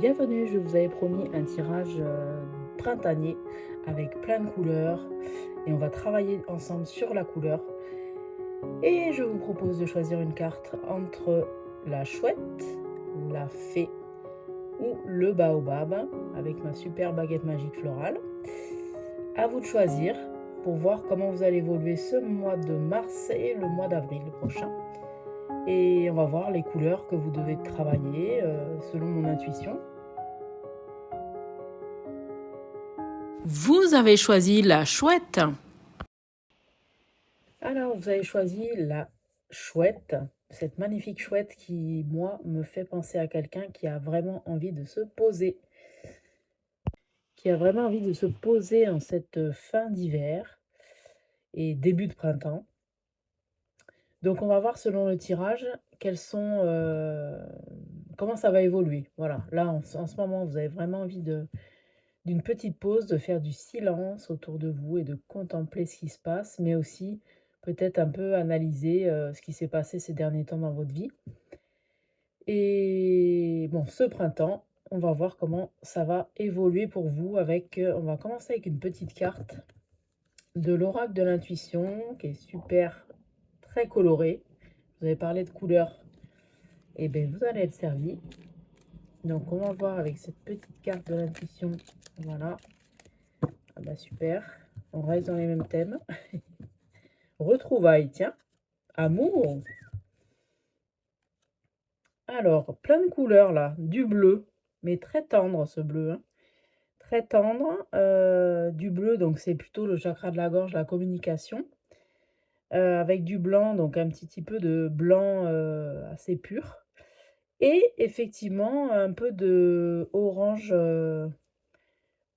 Bienvenue, je vous avais promis un tirage printanier avec plein de couleurs et on va travailler ensemble sur la couleur. Et je vous propose de choisir une carte entre la chouette, la fée ou le baobab avec ma super baguette magique florale. À vous de choisir pour voir comment vous allez évoluer ce mois de mars et le mois d'avril prochain. Et on va voir les couleurs que vous devez travailler selon mon intuition. Vous avez choisi la chouette. Alors, vous avez choisi la chouette, cette magnifique chouette qui, moi, me fait penser à quelqu'un qui a vraiment envie de se poser. Qui a vraiment envie de se poser en cette fin d'hiver et début de printemps. Donc, on va voir selon le tirage comment ça va évoluer. Voilà, là, en ce moment, vous avez vraiment envie d'une petite pause, de faire du silence autour de vous et de contempler ce qui se passe, mais aussi peut-être un peu analyser ce qui s'est passé ces derniers temps dans votre vie. Et bon, ce printemps, on va voir comment ça va évoluer pour vous on va commencer avec une petite carte de l'oracle de l'intuition qui est super, très colorée. Vous avez parlé de couleurs, et bien vous allez être servi. Donc on va voir avec cette petite carte de l'intuition, voilà. Ah bah super, on reste dans les mêmes thèmes. Retrouvailles, tiens, amour. Alors, plein de couleurs là, du bleu, mais très tendre ce bleu, hein. Très tendre, du bleu, donc c'est plutôt le chakra de la gorge, la communication. Avec du blanc, donc un petit peu de blanc assez pur. Et effectivement, un peu de orange,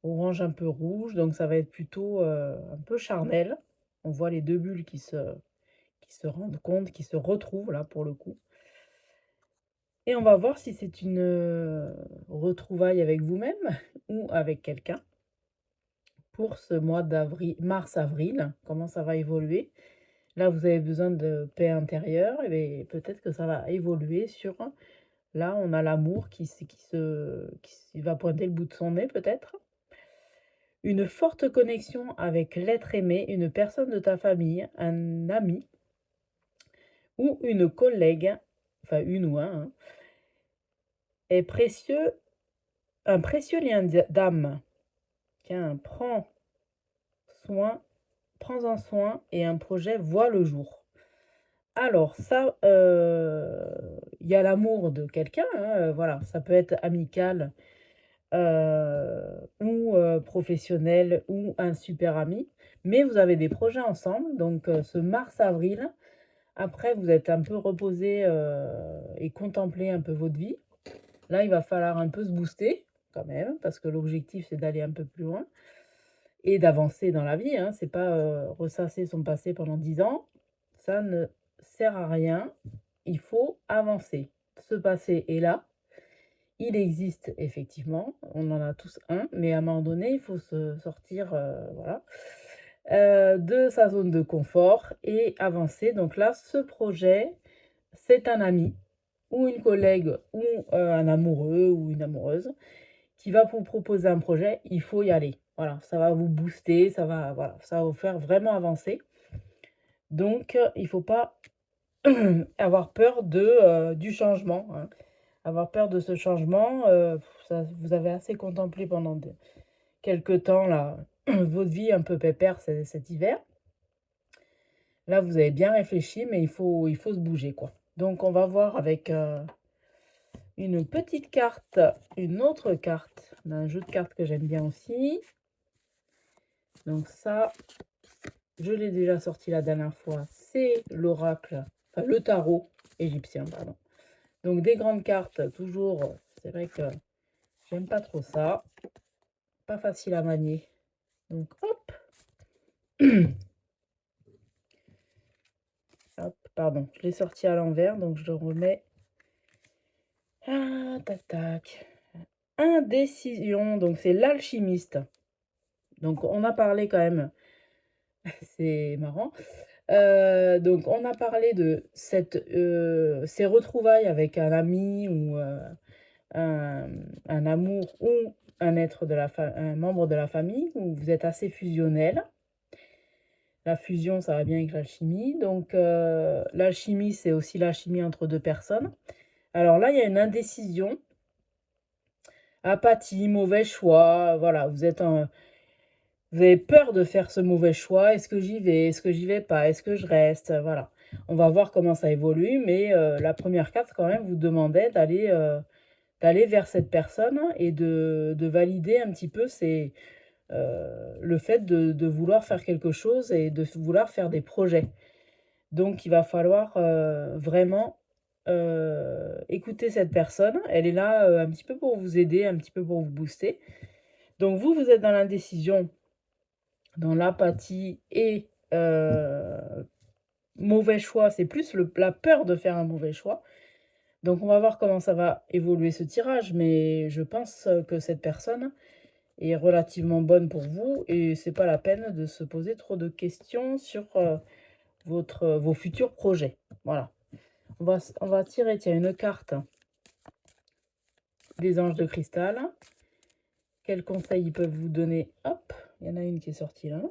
orange un peu rouge, donc ça va être plutôt un peu charnel. On voit les deux bulles qui se rendent compte, qui se retrouvent là pour le coup. Et on va voir si c'est une retrouvaille avec vous-même ou avec quelqu'un pour ce mois d'avril, mars-avril, comment ça va évoluer. Là, vous avez besoin de paix intérieure, et peut-être que ça va évoluer sur... Là, on a l'amour qui va pointer le bout de son nez, peut-être. Une forte connexion avec l'être aimé, une personne de ta famille, un ami ou une collègue, enfin une ou un, hein, est précieux, un précieux lien d'âme. Tiens, prends-en soin et un projet voit le jour. Alors ça, il y a l'amour de quelqu'un, hein, voilà, ça peut être amical, ou professionnel ou un super ami, mais vous avez des projets ensemble, donc ce mars-avril, après vous êtes un peu reposé, et contempler un peu votre vie. Là, il va falloir un peu se booster quand même, parce que l'objectif, c'est d'aller un peu plus loin et d'avancer dans la vie, hein. C'est pas, ressasser son passé pendant 10 ans, ça ne sert à rien. Il faut avancer. Ce passé est là, il existe effectivement, on en a tous un, mais à un moment donné, il faut se sortir, voilà, de sa zone de confort et avancer. Donc là, ce projet, c'est un ami ou une collègue ou un amoureux ou une amoureuse qui va vous proposer un projet, il faut y aller. Voilà, ça va vous booster, voilà, ça va vous faire vraiment avancer. Donc, il ne faut pas avoir peur du changement, hein. Avoir peur de ce changement, vous avez assez contemplé pendant quelques temps là, votre vie un peu pépère cet hiver. Là, vous avez bien réfléchi, mais il faut se bouger, quoi. Donc, on va voir avec une petite carte, une autre carte, d'un jeu de cartes que j'aime bien aussi. Donc ça, je l'ai déjà sorti la dernière fois, c'est l'oracle, enfin le tarot égyptien, pardon. Donc des grandes cartes, toujours, c'est vrai que j'aime pas trop ça. Pas facile à manier. Donc hop. Hop, pardon, je l'ai sorti à l'envers, donc je le remets. Ah, tac, tac. Indécision, donc c'est l'alchimiste. Donc on a parlé quand même, c'est marrant. Donc on a parlé de ces retrouvailles avec un ami ou un, un amour ou un membre de la famille où vous êtes assez fusionnel. La fusion, ça va bien avec l'alchimie. Donc, l'alchimie, c'est aussi l'alchimie entre deux personnes. Alors là, il y a une indécision, apathie, mauvais choix. Voilà, vous avez peur de faire ce mauvais choix. Est-ce que j'y vais? Est-ce que j'y vais pas? Est-ce que je reste? Voilà. On va voir comment ça évolue, mais la première carte, quand même, vous demandait d'aller vers cette personne et de valider un petit peu le fait de vouloir faire quelque chose et de vouloir faire des projets. Donc il va falloir, vraiment, écouter cette personne. Elle est là, un petit peu pour vous aider, un petit peu pour vous booster. Donc vous, vous êtes dans l'indécision, dans l'apathie et mauvais choix, c'est plus la peur de faire un mauvais choix. Donc on va voir comment ça va évoluer ce tirage, mais je pense, que cette personne est relativement bonne pour vous et c'est pas la peine de se poser trop de questions sur, vos futurs projets. Voilà. On va tirer, tiens, une carte des anges de cristal. Quels conseils ils peuvent vous donner? Hop, il y en a une qui est sortie là.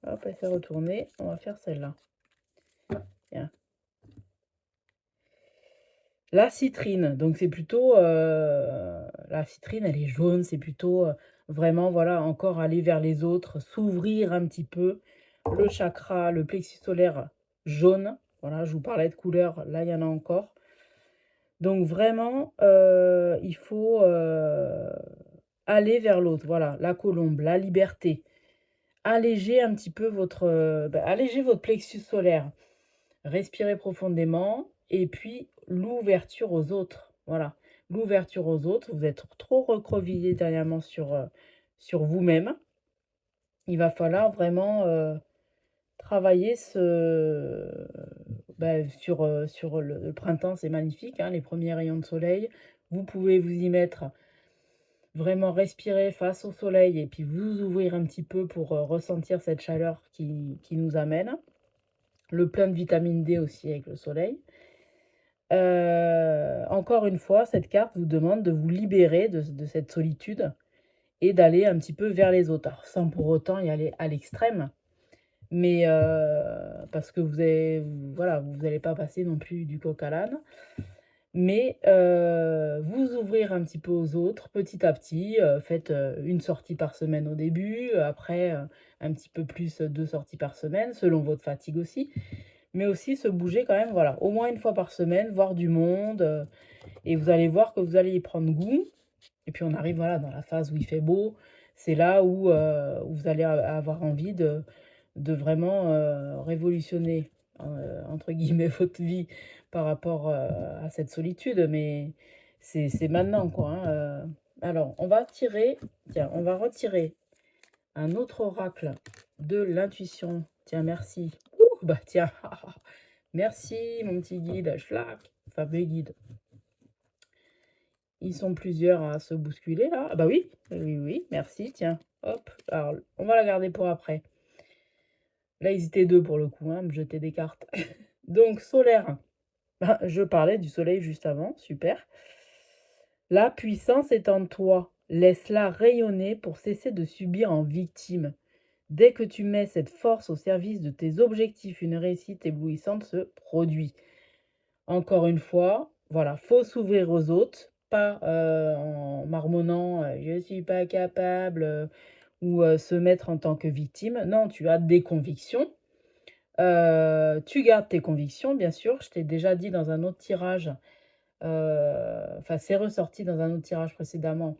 Hop, elle s'est retournée. On va faire celle-là. Tiens. La citrine, donc c'est plutôt... la citrine, elle est jaune, c'est plutôt vraiment, voilà, encore aller vers les autres, s'ouvrir un petit peu. Le chakra, le plexus solaire jaune. Voilà, je vous parlais de couleurs, là, il y en a encore. Donc vraiment, il faut aller vers l'autre. Voilà, la colombe, la liberté. Alléger un petit peu alléger votre plexus solaire. Respirez profondément et puis l'ouverture aux autres. Voilà, l'ouverture aux autres. Vous êtes trop recroquevillé dernièrement sur vous-même. Il va falloir vraiment travailler sur le printemps, c'est magnifique, hein, les premiers rayons de soleil. Vous pouvez vous y mettre, vraiment respirer face au soleil et puis vous ouvrir un petit peu pour ressentir cette chaleur qui nous amène. Le plein de vitamine D aussi avec le soleil. Encore une fois, cette carte vous demande de vous libérer de cette solitude et d'aller un petit peu vers les autres. Alors, sans pour autant y aller à l'extrême, mais parce que voilà, vous n'allez pas passer non plus du coq à l'âne. Mais vous ouvrir un petit peu aux autres petit à petit. Faites une sortie par semaine au début, après un petit peu plus 2 sorties par semaine, selon votre fatigue aussi. Mais aussi se bouger quand même, voilà, au moins une fois par semaine, voir du monde. Et vous allez voir que vous allez y prendre goût. Et puis on arrive, voilà, dans la phase où il fait beau. C'est là où vous allez avoir envie de vraiment révolutionner, entre guillemets, votre vie par rapport à cette solitude. Mais c'est maintenant, quoi, hein. Alors, on va retirer un autre oracle de l'intuition. Tiens, merci. Ouh, bah tiens, merci mon petit guide, schlack, fameux guide. Ils sont plusieurs à se bousculer là. Ah bah oui, oui, oui, merci, tiens. Hop, alors on va la garder pour après. Là, ils étaient deux pour le coup, hein, me jeter des cartes. Donc, solaire. Ben, je parlais du soleil juste avant, super. La puissance est en toi. Laisse-la rayonner pour cesser de subir en victime. Dès que tu mets cette force au service de tes objectifs, une réussite éblouissante se produit. Encore une fois, voilà, faut s'ouvrir aux autres, pas en marmonnant je suis pas capable ou se mettre en tant que victime. Non, tu as des convictions. Tu gardes tes convictions, bien sûr. Je t'ai déjà dit dans un autre tirage, enfin, c'est ressorti dans un autre tirage précédemment.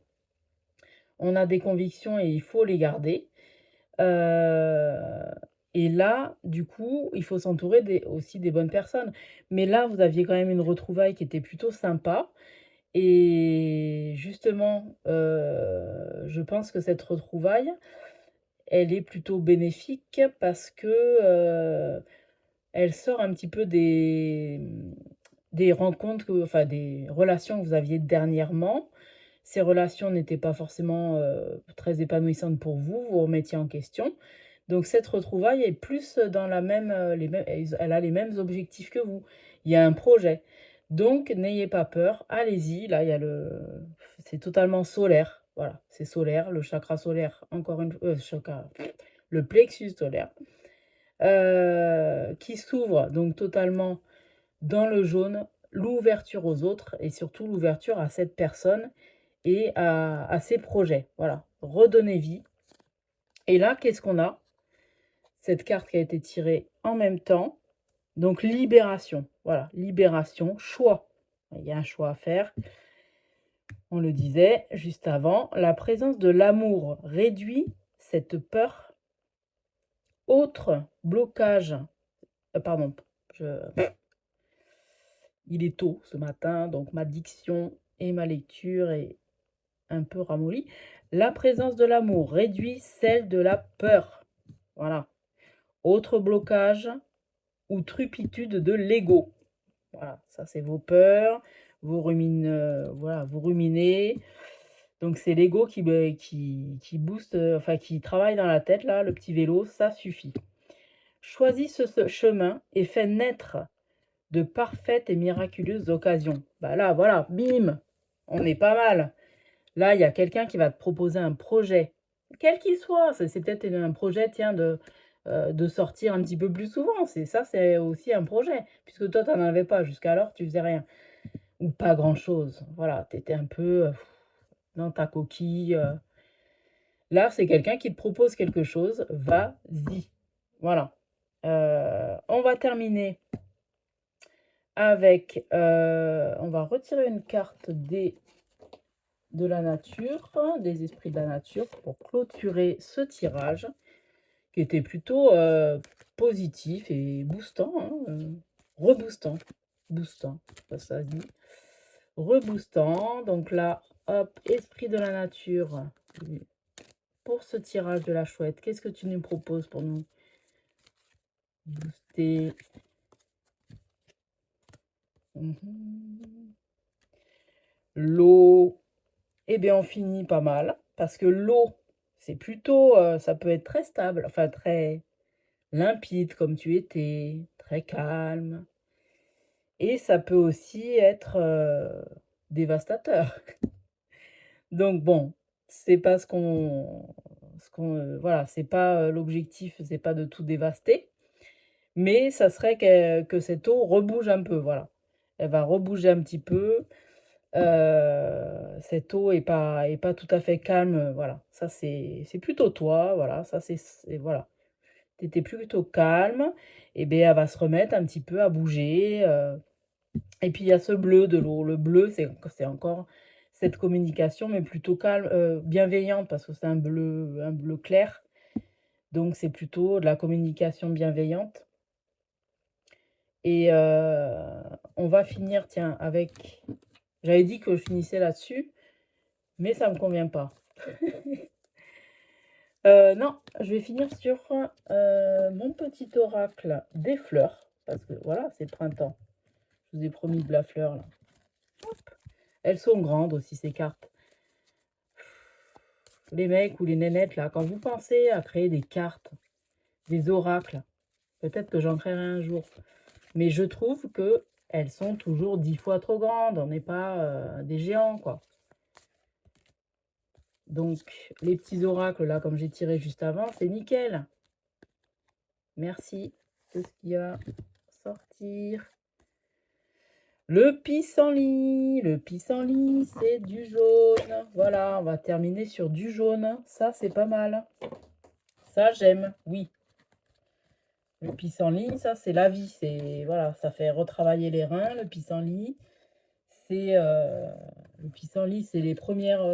On a des convictions et il faut les garder. Et là, du coup, il faut s'entourer aussi des bonnes personnes. Mais là, vous aviez quand même une retrouvaille qui était plutôt sympa. Et justement, je pense que cette retrouvaille, elle est plutôt bénéfique parce que elle sort un petit peu des rencontres, enfin des relations que vous aviez dernièrement. Ces relations n'étaient pas forcément très épanouissantes pour vous, vous remettiez en question. Donc cette retrouvaille est plus dans la même, elle a les mêmes objectifs que vous. Il y a un projet. Donc, n'ayez pas peur, allez-y. Là, il y a c'est totalement solaire. Voilà, c'est solaire, le chakra solaire, encore une fois, le plexus solaire, qui s'ouvre donc totalement dans le jaune, l'ouverture aux autres et surtout l'ouverture à cette personne et à ses projets. Voilà, redonner vie. Et là, qu'est-ce qu'on a? Cette carte qui a été tirée en même temps. Donc, libération. Voilà, libération, choix. Il y a un choix à faire. On le disait juste avant, la présence de l'amour réduit cette peur. Autre blocage, pardon, il est tôt ce matin, donc ma diction et ma lecture est un peu ramollie. La présence de l'amour réduit celle de la peur. Voilà. Autre blocage ou trupitude de l'ego. Voilà, ça c'est vos peurs, vous ruminez. Donc c'est l'ego qui booste, enfin qui travaille dans la tête, là, le petit vélo, ça suffit. Choisis ce chemin et fais naître de parfaites et miraculeuses occasions. Bah là, voilà, bim, on est pas mal. Là, il y a quelqu'un qui va te proposer un projet, quel qu'il soit. C'est peut-être un projet, tiens, de sortir un petit peu plus souvent. C'est aussi un projet, puisque toi, tu n'en avais pas. Jusqu'alors, tu faisais rien. Ou pas grand-chose. Voilà, tu étais un peu dans ta coquille. Là, c'est quelqu'un qui te propose quelque chose. Vas-y. Voilà. On va terminer avec... on va retirer une carte de la nature, des esprits de la nature, pour clôturer ce tirage, qui était plutôt positif et boostant, reboostant, boostant, ça se dit, reboostant. Donc là, hop, esprit de la nature, pour ce tirage de la chouette, qu'est-ce que tu nous proposes pour nous booster? L'eau, eh bien on finit pas mal, parce que l'eau, c'est plutôt, ça peut être très stable, enfin très limpide comme tu étais, très calme. Et ça peut aussi être dévastateur. Donc bon, c'est pas voilà, c'est pas l'objectif, c'est pas de tout dévaster, mais ça serait que cette eau rebouge un peu, voilà. Elle va rebouger un petit peu. Cette eau est pas tout à fait calme, voilà. Ça c'est plutôt toi, voilà. Ça voilà. Tu étais plutôt calme, et bien elle va se remettre un petit peu à bouger. Et puis il y a ce bleu de l'eau. Le bleu, c'est encore cette communication, mais plutôt calme, bienveillante, parce que c'est un bleu clair. Donc c'est plutôt de la communication bienveillante. Et on va finir, tiens, avec... J'avais dit que je finissais là-dessus, mais ça ne me convient pas. Non, je vais finir sur mon petit oracle des fleurs, parce que voilà, c'est le printemps. Je vous ai promis de la fleur, là. Hop. Elles sont grandes aussi, ces cartes. Les mecs ou les nénettes, là, quand vous pensez à créer des cartes, des oracles, peut-être que j'en créerai un jour, mais je trouve que elles sont toujours 10 fois trop grandes. On n'est pas des géants, quoi. Donc, les petits oracles, là, comme j'ai tiré juste avant, c'est nickel. Merci. Qu'est-ce qu'il y a? Sortir. Le pissenlit. Le pissenlit, c'est du jaune. Voilà, on va terminer sur du jaune. Ça, c'est pas mal. Ça, j'aime, oui. Le pissenlit, ça, c'est la vie. Voilà, ça fait retravailler les reins, le pissenlit. Le pissenlit, c'est les premières,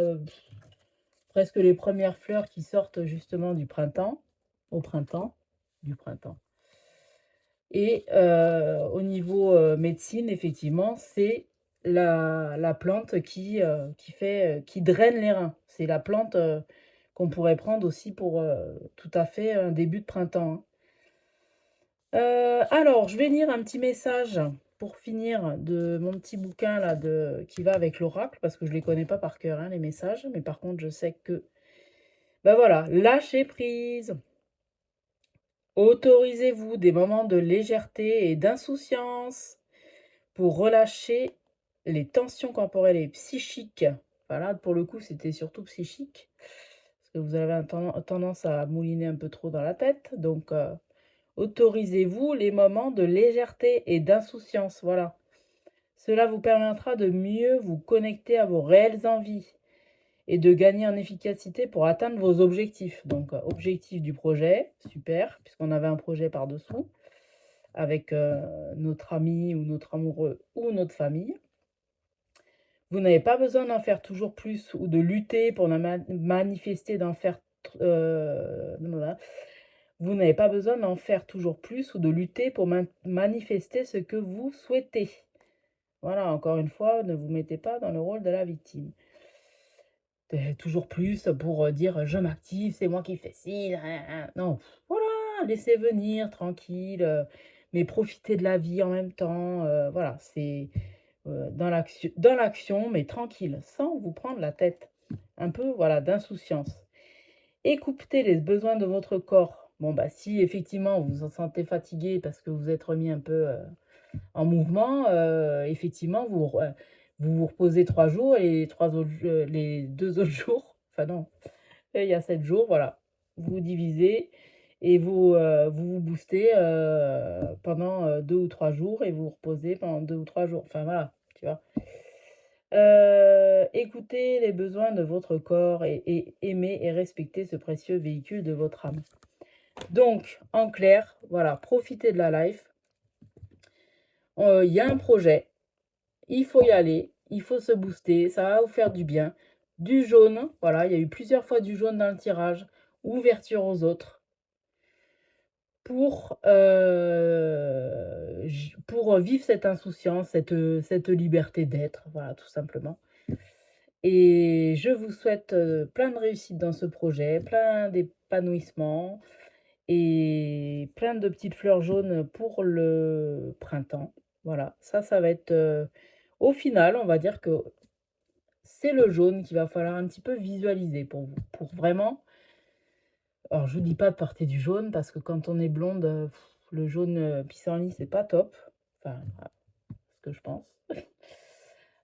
presque les premières fleurs qui sortent justement du printemps, au printemps, du printemps. Et au niveau médecine, effectivement, c'est la plante qui draine les reins. C'est la plante qu'on pourrait prendre aussi pour tout à fait un début de printemps, hein. Alors, je vais lire un petit message pour finir de mon petit bouquin là qui va avec l'oracle, parce que je ne les connais pas par cœur, hein, les messages, mais par contre, je sais que... Ben voilà, lâchez prise. Autorisez-vous des moments de légèreté et d'insouciance. pour relâcher les tensions corporelles et psychiques. Voilà, pour le coup, c'était surtout psychique, parce que vous avez tendance à mouliner un peu trop dans la tête. Donc, autorisez-vous les moments de légèreté et d'insouciance. Voilà. Cela vous permettra de mieux vous connecter à vos réelles envies et de gagner en efficacité pour atteindre vos objectifs. Donc, objectif du projet, super, puisqu'on avait un projet par-dessous avec notre ami ou notre amoureux ou notre famille. Vous n'avez pas besoin d'en faire toujours plus ou de lutter pour manifester d'en faire. Voilà. Vous n'avez pas besoin d'en faire toujours plus ou de lutter pour manifester ce que vous souhaitez. Voilà, encore une fois, ne vous mettez pas dans le rôle de la victime. Toujours plus pour dire je m'active, c'est moi qui fais ci. Non, voilà, laissez venir, tranquille, mais profitez de la vie en même temps. Voilà, c'est dans l'action, mais tranquille, sans vous prendre la tête. Un peu, voilà, d'insouciance. Écoutez les besoins de votre corps. Bon, bah, si effectivement vous vous sentez fatigué parce que vous êtes remis un peu en mouvement, effectivement, vous vous reposez 3 jours et les 2 autres jours, enfin non, il y a 7 jours, voilà. Vous divisez et vous boostez, pendant, 2 ou 3 jours et vous vous reposez pendant 2 ou 3 jours. Enfin voilà, tu vois? Écoutez les besoins de votre corps et aimez et respectez ce précieux véhicule de votre âme. Donc, en clair, voilà, profitez de la life. Il y a un projet, il faut y aller, il faut se booster, ça va vous faire du bien. Du jaune, voilà, il y a eu plusieurs fois du jaune dans le tirage. Ouverture aux autres. Pour vivre cette insouciance, cette liberté d'être, voilà, tout simplement. Et je vous souhaite plein de réussite dans ce projet, plein d'épanouissement et plein de petites fleurs jaunes pour le printemps. Voilà, ça va être au final, on va dire que c'est le jaune qu'il va falloir un petit peu visualiser pour vous, pour vraiment. Alors, je vous dis pas de porter du jaune parce que quand on est blonde, le jaune pissenlit, c'est pas top. Enfin, voilà, ce que je pense.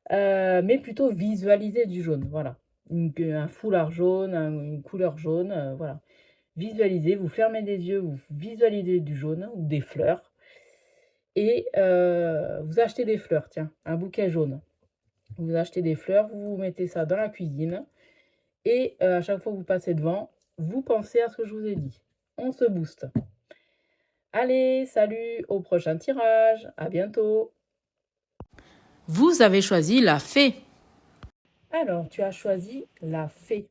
Mais plutôt visualiser du jaune, voilà. Un foulard jaune, une couleur jaune, voilà. Visualisez, vous fermez des yeux, vous visualisez du jaune ou des fleurs et vous achetez des fleurs, tiens, un bouquet jaune. Vous achetez des fleurs, vous mettez ça dans la cuisine et à chaque fois que vous passez devant, vous pensez à ce que je vous ai dit. On se booste. Allez, salut, au prochain tirage, à bientôt. Vous avez choisi la fée. Alors, tu as choisi la fée.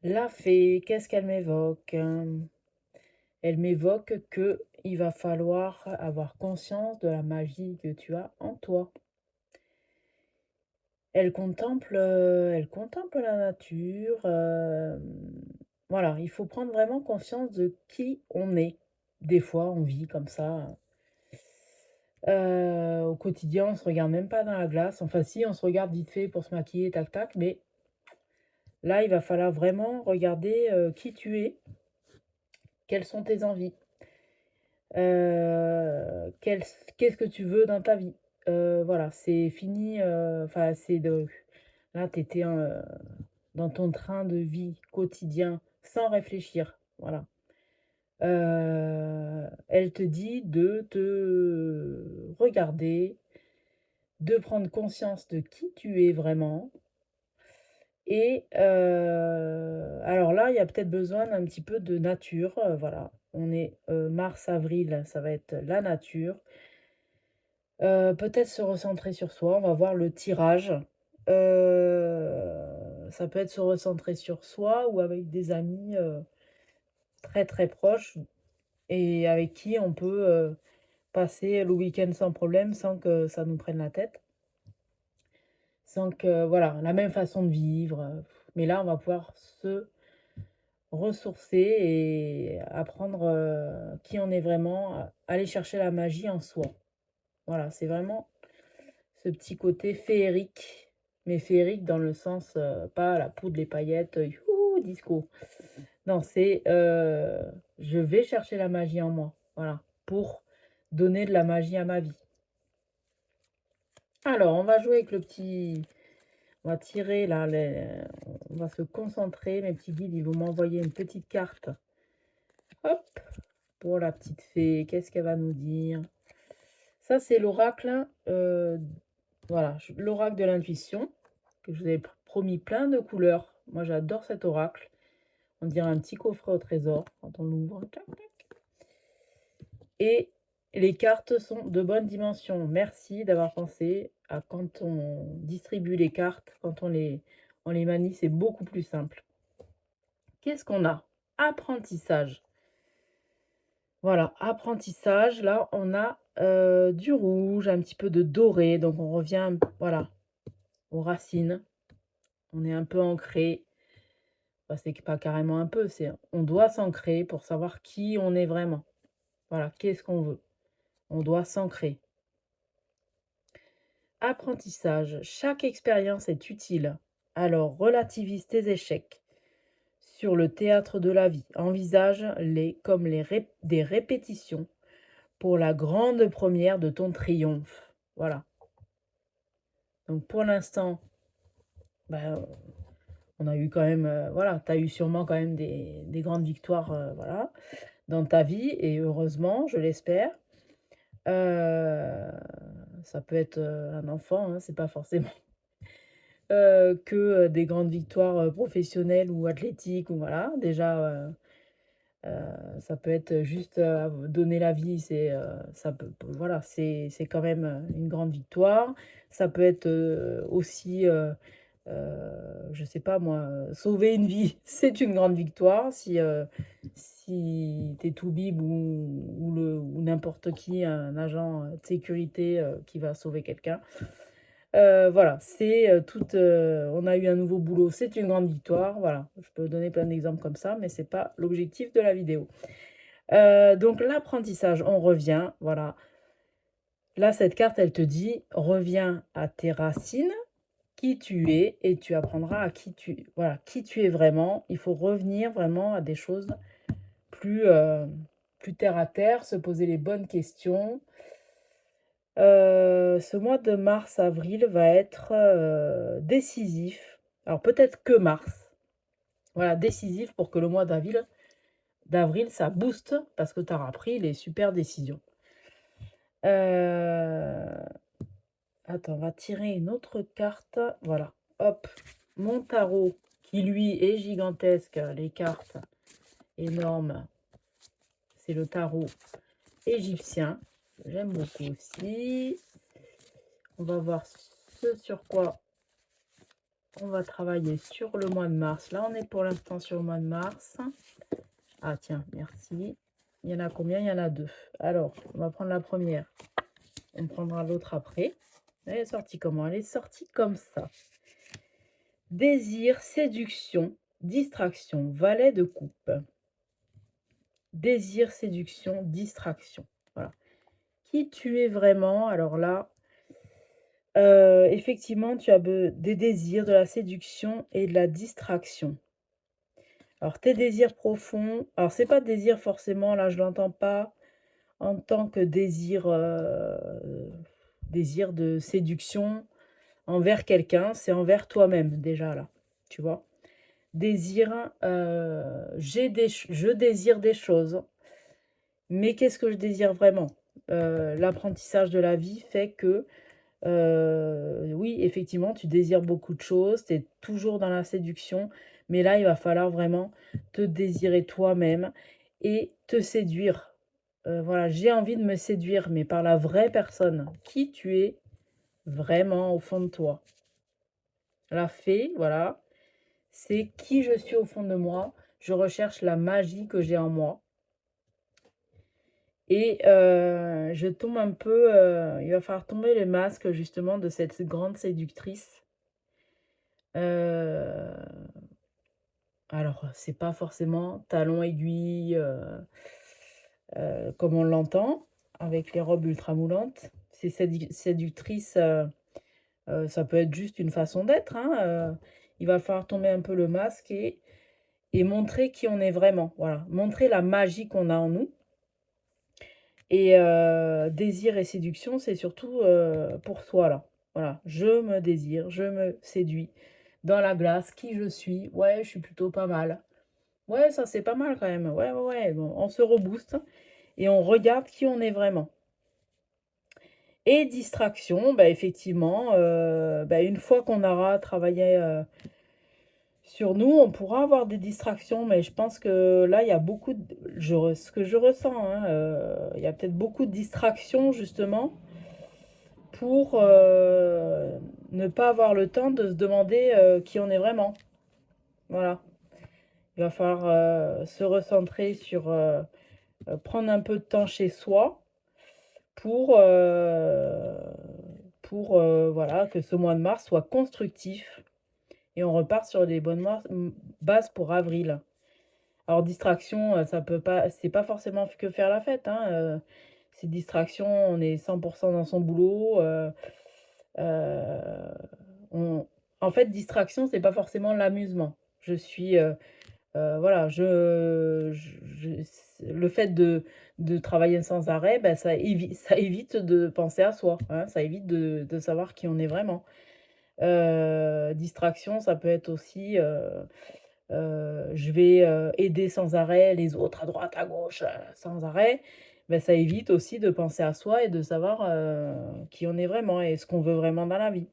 La fée, qu'est-ce qu'elle m'évoque? Elle m'évoque que il va falloir avoir conscience de la magie que tu as en toi. Elle contemple la nature. Voilà, il faut prendre vraiment conscience de qui on est. Des fois, on vit comme ça. Au quotidien, on se regarde même pas dans la glace. Enfin, si, on se regarde vite fait pour se maquiller, tac, tac. Mais là, il va falloir vraiment regarder qui tu es, quelles sont tes envies, qu'est-ce que tu veux dans ta vie. Voilà, c'est fini. Enfin, c'est de. Là, tu étais dans ton train de vie quotidien sans réfléchir. Voilà. Elle te dit de te regarder, de prendre conscience de qui tu es vraiment. Et alors là, il y a peut-être besoin d'un petit peu de nature. Voilà, on est mars, avril, ça va être la nature. Peut-être se recentrer sur soi. On va voir le tirage. Ça peut être se recentrer sur soi ou avec des amis très très proches et avec qui on peut passer le week-end sans problème, sans que ça nous prenne la tête. Sans que, voilà, la même façon de vivre. Mais là, on va pouvoir se ressourcer et apprendre qui on est vraiment, aller chercher la magie en soi. Voilà, c'est vraiment ce petit côté féerique, mais féerique dans le sens, pas la poudre, les paillettes, youhou, disco. Non, c'est je vais chercher la magie en moi, voilà, pour donner de la magie à ma vie. Alors, on va jouer avec le petit... On va tirer là, on va se concentrer. Mes petits guides, ils vont m'envoyer une petite carte. Hop, pour la petite fée. Qu'est-ce qu'elle va nous dire? Ça, c'est l'oracle. Voilà, l'oracle de l'intuition. Que je vous ai promis plein de couleurs. Moi, j'adore cet oracle. On dirait un petit coffret au trésor quand on l'ouvre. Et les cartes sont de bonne dimension. Merci d'avoir pensé à quand on distribue les cartes, quand on les manie, c'est beaucoup plus simple. Qu'est-ce qu'on a? Apprentissage. Voilà, apprentissage. Là, on a du rouge, un petit peu de doré. Donc, on revient, voilà, aux racines. On est un peu ancré. Enfin, c'est pas carrément un peu, c'est on doit s'ancrer pour savoir qui on est vraiment. Voilà, qu'est-ce qu'on veut? On doit s'ancrer. Apprentissage. Chaque expérience est utile. Alors relativise tes échecs. Sur le théâtre de la vie, envisage-les comme des répétitions pour la grande première de ton triomphe. Voilà. Donc pour l'instant, ben, on a eu quand même, voilà, tu as eu sûrement quand même des grandes victoires, voilà, dans ta vie, et heureusement, je l'espère. Ça peut être un enfant, hein, c'est pas forcément que des grandes victoires professionnelles ou athlétiques, ou voilà, déjà, ça peut être juste donner la vie, ça peut, voilà, c'est quand même une grande victoire. Ça peut être aussi, je sais pas moi, sauver une vie, c'est une grande victoire. Si t'es Toubib ou n'importe qui, un agent de sécurité qui va sauver quelqu'un. Voilà, c'est on a eu un nouveau boulot, c'est une grande victoire. Voilà, je peux donner plein d'exemples comme ça, mais c'est pas l'objectif de la vidéo. Donc l'apprentissage, on revient, voilà. Là, cette carte, elle te dit, reviens à tes racines, qui tu es, et tu apprendras à qui tu es vraiment. Il faut revenir vraiment à des choses plus, plus terre à terre, se poser les bonnes questions. Ce mois de mars-avril va être décisif. Alors peut-être que mars. Voilà, décisif pour que le mois d'avril, ça booste parce que tu auras pris les super décisions. Attends, on va tirer une autre carte. Voilà, hop. Mon tarot, qui lui est gigantesque, les cartes énormes. C'est le tarot égyptien. J'aime beaucoup aussi. On va voir ce sur quoi on va travailler sur le mois de mars. Là, on est pour l'instant sur le mois de mars. Ah tiens, merci. Il y en a combien? Il y en a 2. Alors, on va prendre la première. On prendra l'autre après. Elle est sortie comment? Elle est sortie comme ça. Désir, séduction, distraction, valet de coupe. Désir, séduction, distraction. Voilà. Qui tu es vraiment? Alors là, effectivement, tu as des désirs, de la séduction et de la distraction. Alors, tes désirs profonds, alors c'est pas désir forcément, là je l'entends pas en tant que désir, désir de séduction envers quelqu'un, c'est envers toi-même déjà là, tu vois? Désir, je désire des choses, mais qu'est-ce que je désire vraiment? L'apprentissage de la vie fait que, oui, effectivement, tu désires beaucoup de choses, tu es toujours dans la séduction, mais là, il va falloir vraiment te désirer toi-même et te séduire. Voilà, j'ai envie de me séduire, mais par la vraie personne, qui tu es vraiment au fond de toi. La fée, voilà, c'est qui je suis au fond de moi. Je recherche la magie que j'ai en moi. Et je tombe un peu, il va falloir tomber le masque justement de cette grande séductrice. Alors, c'est pas forcément talons aiguilles, comme on l'entend, avec les robes ultra moulantes. C'est séductrice, ça peut être juste une façon d'être, hein, il va falloir tomber un peu le masque et montrer qui on est vraiment, voilà. Montrer la magie qu'on a en nous. Et désir et séduction, c'est surtout pour soi, là. Voilà, je me désire, je me séduis. Dans la glace, qui je suis? Ouais, je suis plutôt pas mal. Ouais, ça c'est pas mal quand même. Ouais, ouais, ouais. Bon, on se rebooste et on regarde qui on est vraiment. Et distraction, bah effectivement, bah, une fois qu'on aura travaillé sur nous, on pourra avoir des distractions, mais je pense que là, il y a beaucoup de... ce que je ressens, hein, il y a peut-être beaucoup de distractions justement pour ne pas avoir le temps de se demander qui on est vraiment. Voilà. Il va falloir se recentrer sur prendre un peu de temps chez soi pour voilà, que ce mois de mars soit constructif et on repart sur des bonnes bases pour avril. Alors distraction, ça peut pas, c'est pas forcément que faire la fête, hein. C'est distraction, on est 100% dans son boulot. Euh, on- En fait, distraction, c'est pas forcément l'amusement. Je suis, voilà, le fait de travailler sans arrêt, ben, ça évite de penser à soi, hein, ça évite de savoir qui on est vraiment. Distraction, ça peut être aussi, je vais aider sans arrêt les autres à droite, à gauche, sans arrêt. Ben, ça évite aussi de penser à soi et de savoir qui on est vraiment et ce qu'on veut vraiment dans la vie.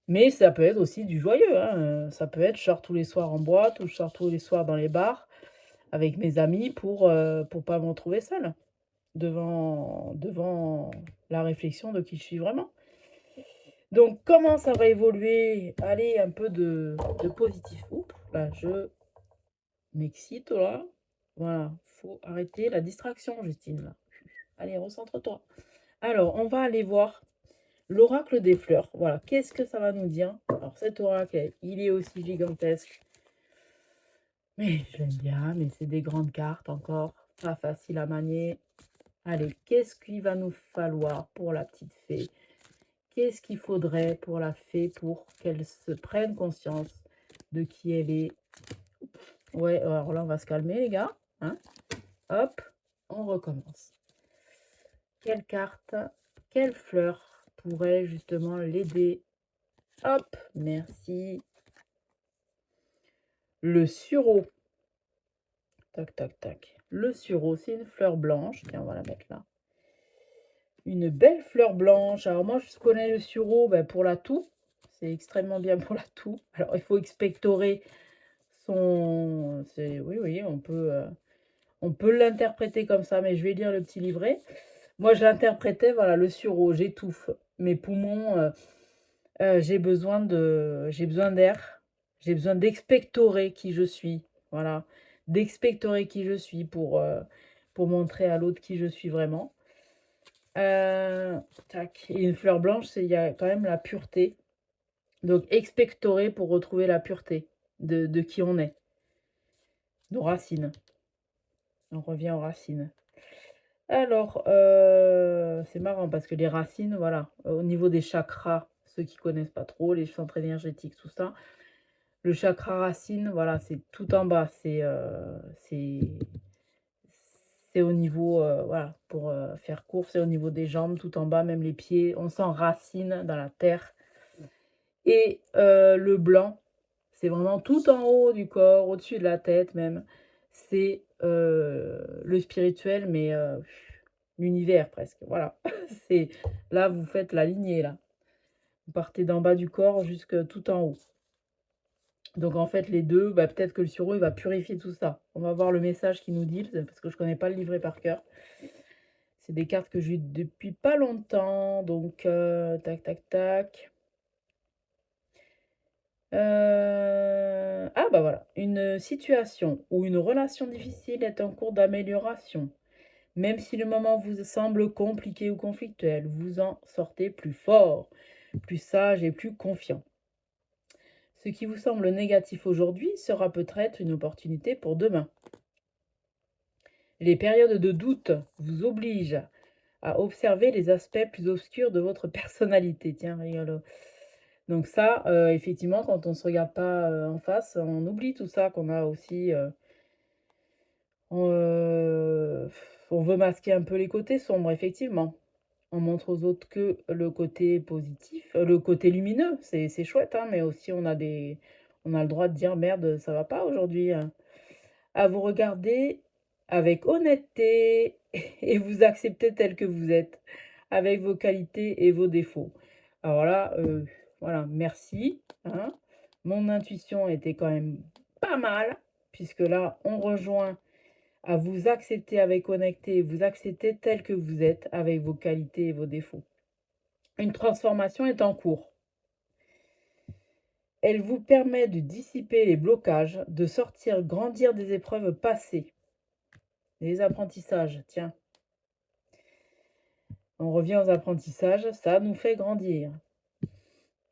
Mais ça peut être aussi du joyeux, hein, ça peut être je sors tous les soirs en boîte ou je sors tous les soirs dans les bars avec mes amis pour pas me retrouver seule devant la réflexion de qui je suis vraiment. Donc comment ça va évoluer? Allez, un peu de positif. Oups, là, je m'excite là. Voilà, faut arrêter la distraction, Justine, là. Allez, recentre-toi. Alors, on va aller voir l'oracle des fleurs. Voilà, qu'est-ce que ça va nous dire? Alors, cet oracle, il est aussi gigantesque. Mais je l'aime bien, mais c'est des grandes cartes encore. Pas facile à manier. Allez, qu'est-ce qu'il va nous falloir pour la petite fée? Qu'est-ce qu'il faudrait pour la fée pour qu'elle se prenne conscience de qui elle est? Ouais, alors là, on va se calmer, les gars. Hein, hop, on recommence. Quelle carte, quelle fleur pourrait justement l'aider? Hop, merci. Le sureau. Tac, tac, tac. Le sureau, c'est une fleur blanche. Tiens, on va la mettre là. Une belle fleur blanche. Alors moi, je connais le sureau pour la toux. C'est extrêmement bien pour la toux. Alors, il faut expectorer son... Oui, oui, on peut l'interpréter comme ça, mais je vais lire le petit livret. Moi, je l'interprétais, voilà, le sureau, j'étouffe. Mes poumons, j'ai besoin d'air. J'ai besoin d'expectorer qui je suis. Voilà, d'expectorer qui je suis pour montrer à l'autre qui je suis vraiment. Tac. Et une fleur blanche, il y a quand même la pureté. Donc, expectorer pour retrouver la pureté de qui on est. Nos racines. On revient aux racines. Alors, c'est marrant parce que les racines, voilà, au niveau des chakras, ceux qui connaissent pas trop, les centres énergétiques, tout ça, le chakra racine, voilà, c'est tout en bas. C'est au niveau, voilà, pour faire court, c'est au niveau des jambes, tout en bas, même les pieds. On s'enracine dans la terre. Et le blanc, c'est vraiment tout en haut du corps, au-dessus de la tête même. C'est le spirituel, mais l'univers presque. Voilà. C'est là, vous faites la lignée là. Vous partez d'en bas du corps jusque tout en haut. Donc en fait, les deux, peut-être que le sureau, il va purifier tout ça. On va voir le message qu'il nous dit, parce que je connais pas le livret par cœur. C'est des cartes que j'ai eues depuis pas longtemps. Donc, tac, tac, tac. Ah bah voilà, une situation ou une relation difficile est en cours d'amélioration. Même si le moment vous semble compliqué ou conflictuel, vous en sortez plus fort, plus sage et plus confiant. Ce qui vous semble négatif aujourd'hui sera peut-être une opportunité pour demain. Les périodes de doute vous obligent à observer les aspects plus obscurs de votre personnalité. Tiens, rigolo. Donc ça, effectivement, quand on ne se regarde pas en face, on oublie tout ça qu'on a aussi. On, on veut masquer un peu les côtés sombres, effectivement. On montre aux autres que le côté positif, le côté lumineux, c'est chouette, hein, mais aussi on a le droit de dire: «Merde, ça va pas aujourd'hui, hein». À vous regarder avec honnêteté et vous accepter tel que vous êtes, avec vos qualités et vos défauts. Alors là, voilà, merci, hein. Mon intuition était quand même pas mal, puisque là, on rejoint à vous accepter avec honnêteté, vous accepter tel que vous êtes, avec vos qualités et vos défauts. Une transformation est en cours. Elle vous permet de dissiper les blocages, de sortir, grandir des épreuves passées. Les apprentissages, tiens. On revient aux apprentissages, ça nous fait grandir.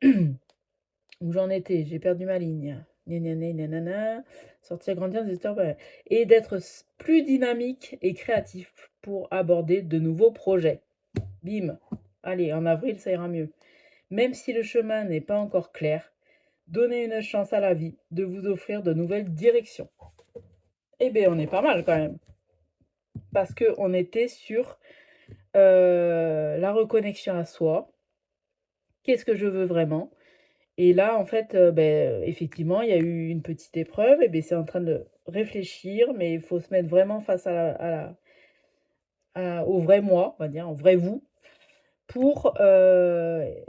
Où j'en étais, j'ai perdu ma ligne. Nanana, nanana. Sortir, grandir des épreuves. Et d'être plus dynamique et créatif pour aborder de nouveaux projets. Bim. Allez, en avril, ça ira mieux. Même si le chemin n'est pas encore clair, donnez une chance à la vie de vous offrir de nouvelles directions. Eh bien, on est pas mal quand même. Parce qu'on était sur la reconnexion à soi. Qu'est-ce que je veux vraiment? Et là, en fait, effectivement, il y a eu une petite épreuve. Et bien, c'est en train de réfléchir, mais il faut se mettre vraiment face au vrai moi, on va dire, au vrai vous, pour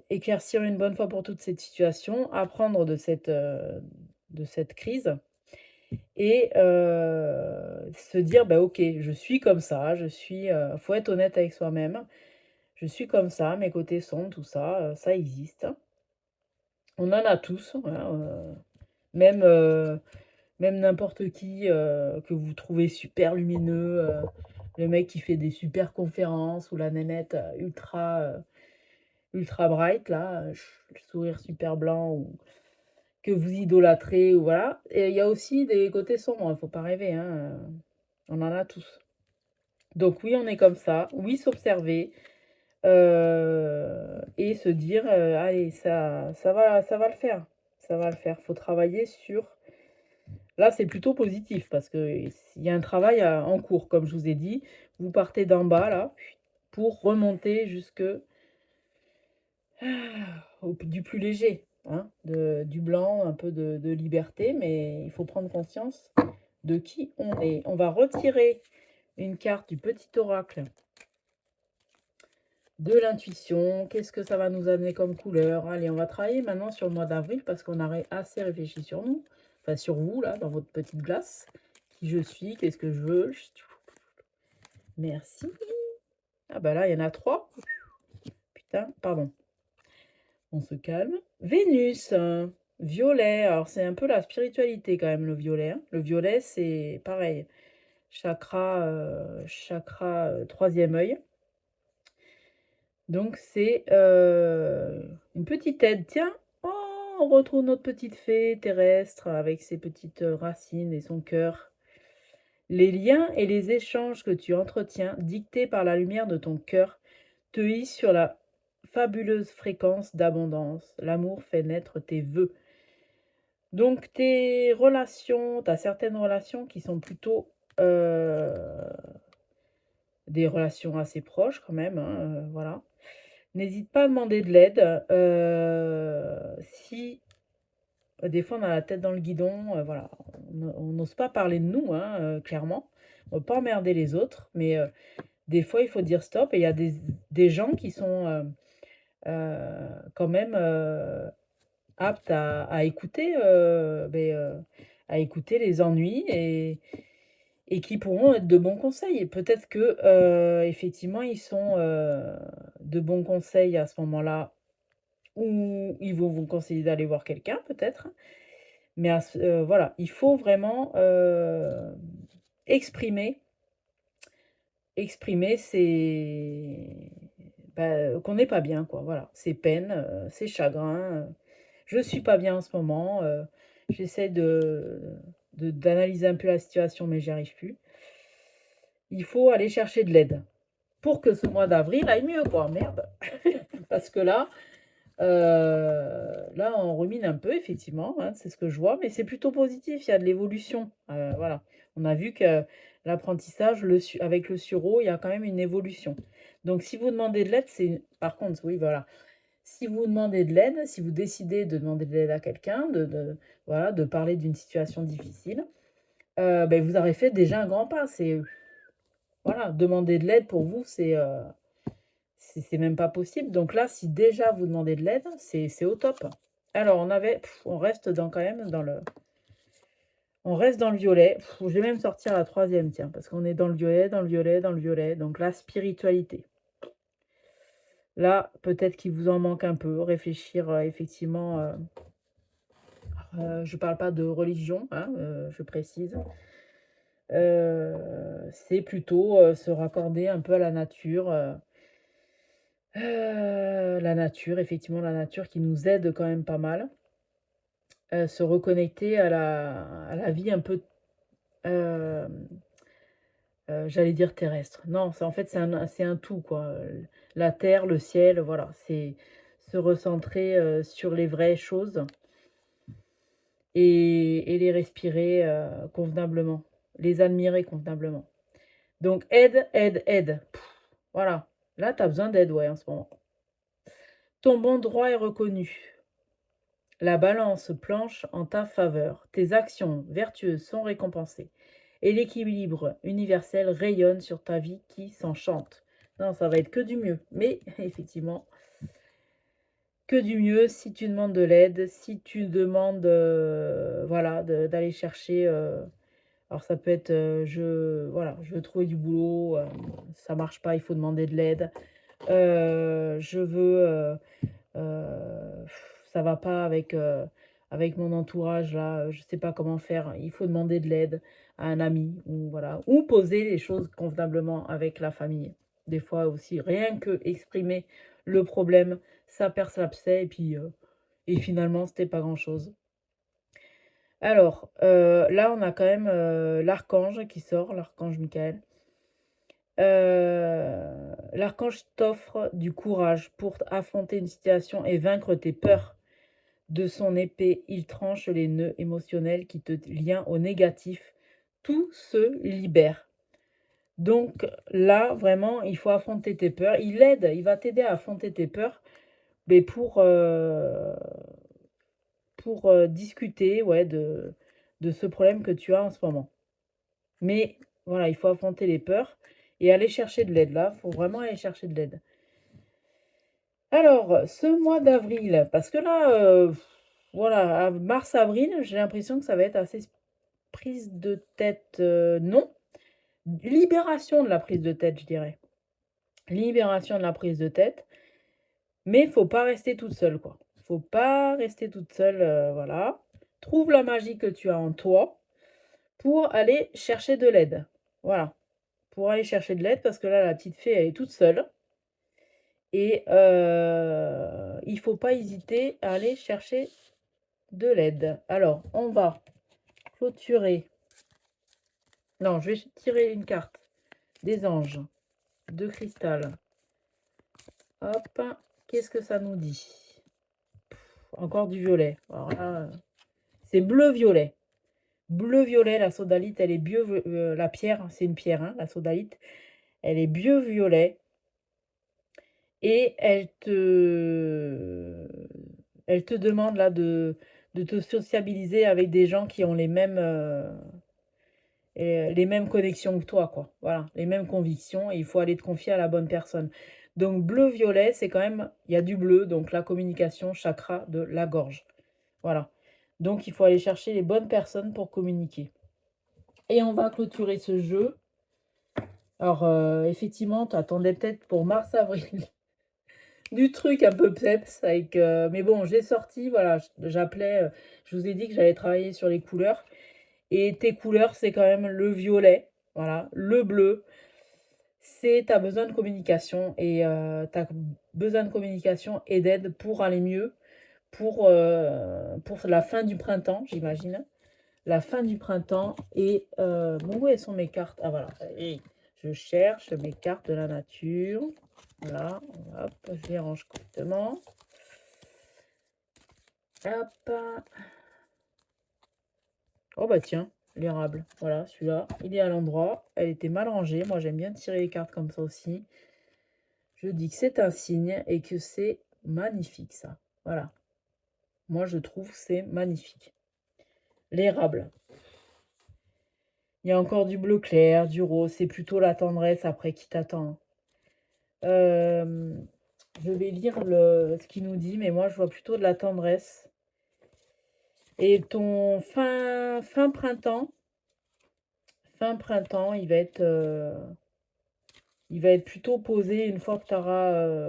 éclaircir une bonne fois pour toutes cette situation, apprendre de cette crise et se dire: «Bah, OK, je suis comme ça, faut être honnête avec soi-même. Je suis comme ça, mes côtés sombres, tout ça, ça existe. On en a tous, voilà, même, même n'importe qui, que vous trouvez super lumineux, le mec qui fait des super conférences ou la nénette, ultra bright là, le sourire super blanc ou que vous idolâtrez ou voilà. Et il y a aussi des côtés sombres, faut pas rêver, hein, on en a tous. Donc oui, on est comme ça, oui, s'observer, et se dire, «Allez, ça va le faire, ça va le faire». Faut travailler sur là, c'est plutôt positif parce qu'il y a un travail en cours, comme je vous ai dit. Vous partez d'en bas là, pour remonter jusque du plus léger, hein, du blanc, un peu de liberté, mais il faut prendre conscience de qui on est. On va retirer une carte du petit oracle de l'intuition. Qu'est-ce que ça va nous amener comme couleur? Allez, on va travailler maintenant sur le mois d'avril parce qu'on a assez réfléchi sur nous, enfin sur vous, là, dans votre petite glace. Qui je suis, qu'est-ce que je veux? Merci. Ah bah là, il y en a 3. Putain, pardon. On se calme. Vénus, violet. Alors, c'est un peu la spiritualité quand même, le violet, hein. Le violet, c'est pareil. Chakra, troisième œil. Donc, c'est une petite aide. Tiens, oh, on retrouve notre petite fée terrestre avec ses petites racines et son cœur. Les liens et les échanges que tu entretiens, dictés par la lumière de ton cœur, te hissent sur la fabuleuse fréquence d'abondance. L'amour fait naître tes vœux. Donc tes relations, tu as certaines relations qui sont plutôt des relations assez proches quand même, hein, voilà. N'hésite pas à demander de l'aide. Si des fois on a la tête dans le guidon, voilà, on n'ose pas parler de nous, hein, clairement. On ne veut pas emmerder les autres, mais des fois il faut dire stop et il y a des gens qui sont quand même aptes à écouter, à écouter les ennuis et qui pourront être de bons conseils. Et peut-être que effectivement ils sont de bons conseils à ce moment-là, ou ils vont vous conseiller d'aller voir quelqu'un peut-être. Mais voilà, il faut vraiment exprimer ses qu'on n'est pas bien quoi, voilà. Ses peines, ses chagrins, je suis pas bien en ce moment, j'essaie d'analyser un peu la situation, mais j'y arrive plus. Il faut aller chercher de l'aide pour que ce mois d'avril aille mieux quoi, merde. Parce que là on rumine un peu effectivement, hein, c'est ce que je vois, mais c'est plutôt positif, il y a de l'évolution, voilà. On a vu que l'apprentissage, avec le sureau, il y a quand même une évolution. Donc si vous demandez de l'aide, c'est par contre, oui, voilà. Si vous demandez de l'aide, si vous décidez de demander de l'aide à quelqu'un, voilà, de parler d'une situation difficile, ben, vous aurez fait déjà un grand pas. C'est voilà, demander de l'aide pour vous, c'est même pas possible. Donc là, si déjà vous demandez de l'aide, c'est au top. Alors on reste quand même on reste dans le violet. Je vais même sortir la troisième, tiens, parce qu'on est dans le violet, dans le violet, dans le violet. Donc la spiritualité. Là, peut-être qu'il vous en manque un peu. Réfléchir, effectivement. Je ne parle pas de religion, hein, je précise. C'est plutôt se raccorder un peu à la nature. La nature, effectivement, la nature qui nous aide quand même pas mal. Se reconnecter à la vie un peu, euh, j'allais dire terrestre. Non, en fait, c'est un tout, quoi. La terre, le ciel, voilà. C'est se recentrer sur les vraies choses et les respirer convenablement, les admirer convenablement. Donc, aide, aide, aide. Voilà. Là, tu as besoin d'aide, ouais, en ce moment. Ton bon droit est reconnu. La balance planche en ta faveur. Tes actions vertueuses sont récompensées. Et l'équilibre universel rayonne sur ta vie qui s'enchante. Non, ça va être que du mieux. Mais effectivement, que du mieux si tu demandes de l'aide, si tu demandes voilà, d'aller chercher. Alors ça peut être, voilà, je veux trouver du boulot, ça marche pas, il faut demander de l'aide. Je veux, ça va pas avec mon entourage là, je sais pas comment faire, il faut demander de l'aide à un ami ou voilà, ou poser les choses convenablement avec la famille. Des fois aussi, rien que exprimer le problème, ça perce l'abcès et finalement c'était pas grand-chose. Alors, là on a quand même, l'archange qui sort, l'archange Michael. L'archange t'offre du courage pour affronter une situation et vaincre tes peurs. De son épée, il tranche les nœuds émotionnels qui te lient au négatif. Tout se libère. Donc là, vraiment, il faut affronter tes peurs. Il va t'aider à affronter tes peurs, mais pour discuter, ouais, de ce problème que tu as en ce moment. Mais voilà, il faut affronter les peurs et aller chercher de l'aide. Là, il faut vraiment aller chercher de l'aide. Alors, ce mois d'avril, parce que là, voilà, mars-avril, j'ai l'impression que ça va être assez prise de tête, non. Libération de la prise de tête, je dirais. Libération de la prise de tête, mais il faut pas rester toute seule, quoi. Faut pas rester toute seule, voilà. Trouve la magie que tu as en toi pour aller chercher de l'aide. Voilà, pour aller chercher de l'aide parce que là, la petite fée, elle est toute seule et il faut pas hésiter à aller chercher de l'aide. Alors, on va clôturer. Non, je vais tirer une carte des anges de cristal. Hop, qu'est-ce que ça nous dit? Encore du violet. Alors là, c'est bleu-violet. Bleu-violet, la sodalite, elle est la pierre, c'est une pierre, hein, la sodalite. Elle est bleu-violet. Et elle te demande là de te sociabiliser avec des gens qui ont les mêmes connexions que toi, quoi. Voilà, les mêmes convictions, et il faut aller te confier à la bonne personne. Donc bleu-violet, c'est quand même, il y a du bleu, donc la communication, chakra de la gorge. Voilà. Donc il faut aller chercher les bonnes personnes pour communiquer. Et on va clôturer ce jeu. Alors effectivement, tu attendais peut-être pour mars-avril du truc un peu peps avec, mais bon, j'ai sorti, voilà, j'appelais, je vous ai dit que j'allais travailler sur les couleurs. Et tes couleurs, c'est quand même le violet, voilà, le bleu. Tu as besoin de communication et tu as besoin de communication et d'aide pour aller mieux, pour la fin du printemps, j'imagine. La fin du printemps et bon, où sont mes cartes? Ah voilà, et je cherche mes cartes de la nature. Voilà, hop, je les range correctement. Hop. Oh bah tiens, l'érable. Voilà, celui-là, il est à l'endroit. Elle était mal rangée. Moi, j'aime bien tirer les cartes comme ça aussi. Je dis que c'est un signe et que c'est magnifique, ça. Voilà. Moi, je trouve que c'est magnifique. L'érable. Il y a encore du bleu clair, du rose. C'est plutôt la tendresse après qui t'attend. Je vais lire ce qu'il nous dit, mais moi, je vois plutôt de la tendresse. Et ton fin printemps, il va être plutôt posé une fois que tu auras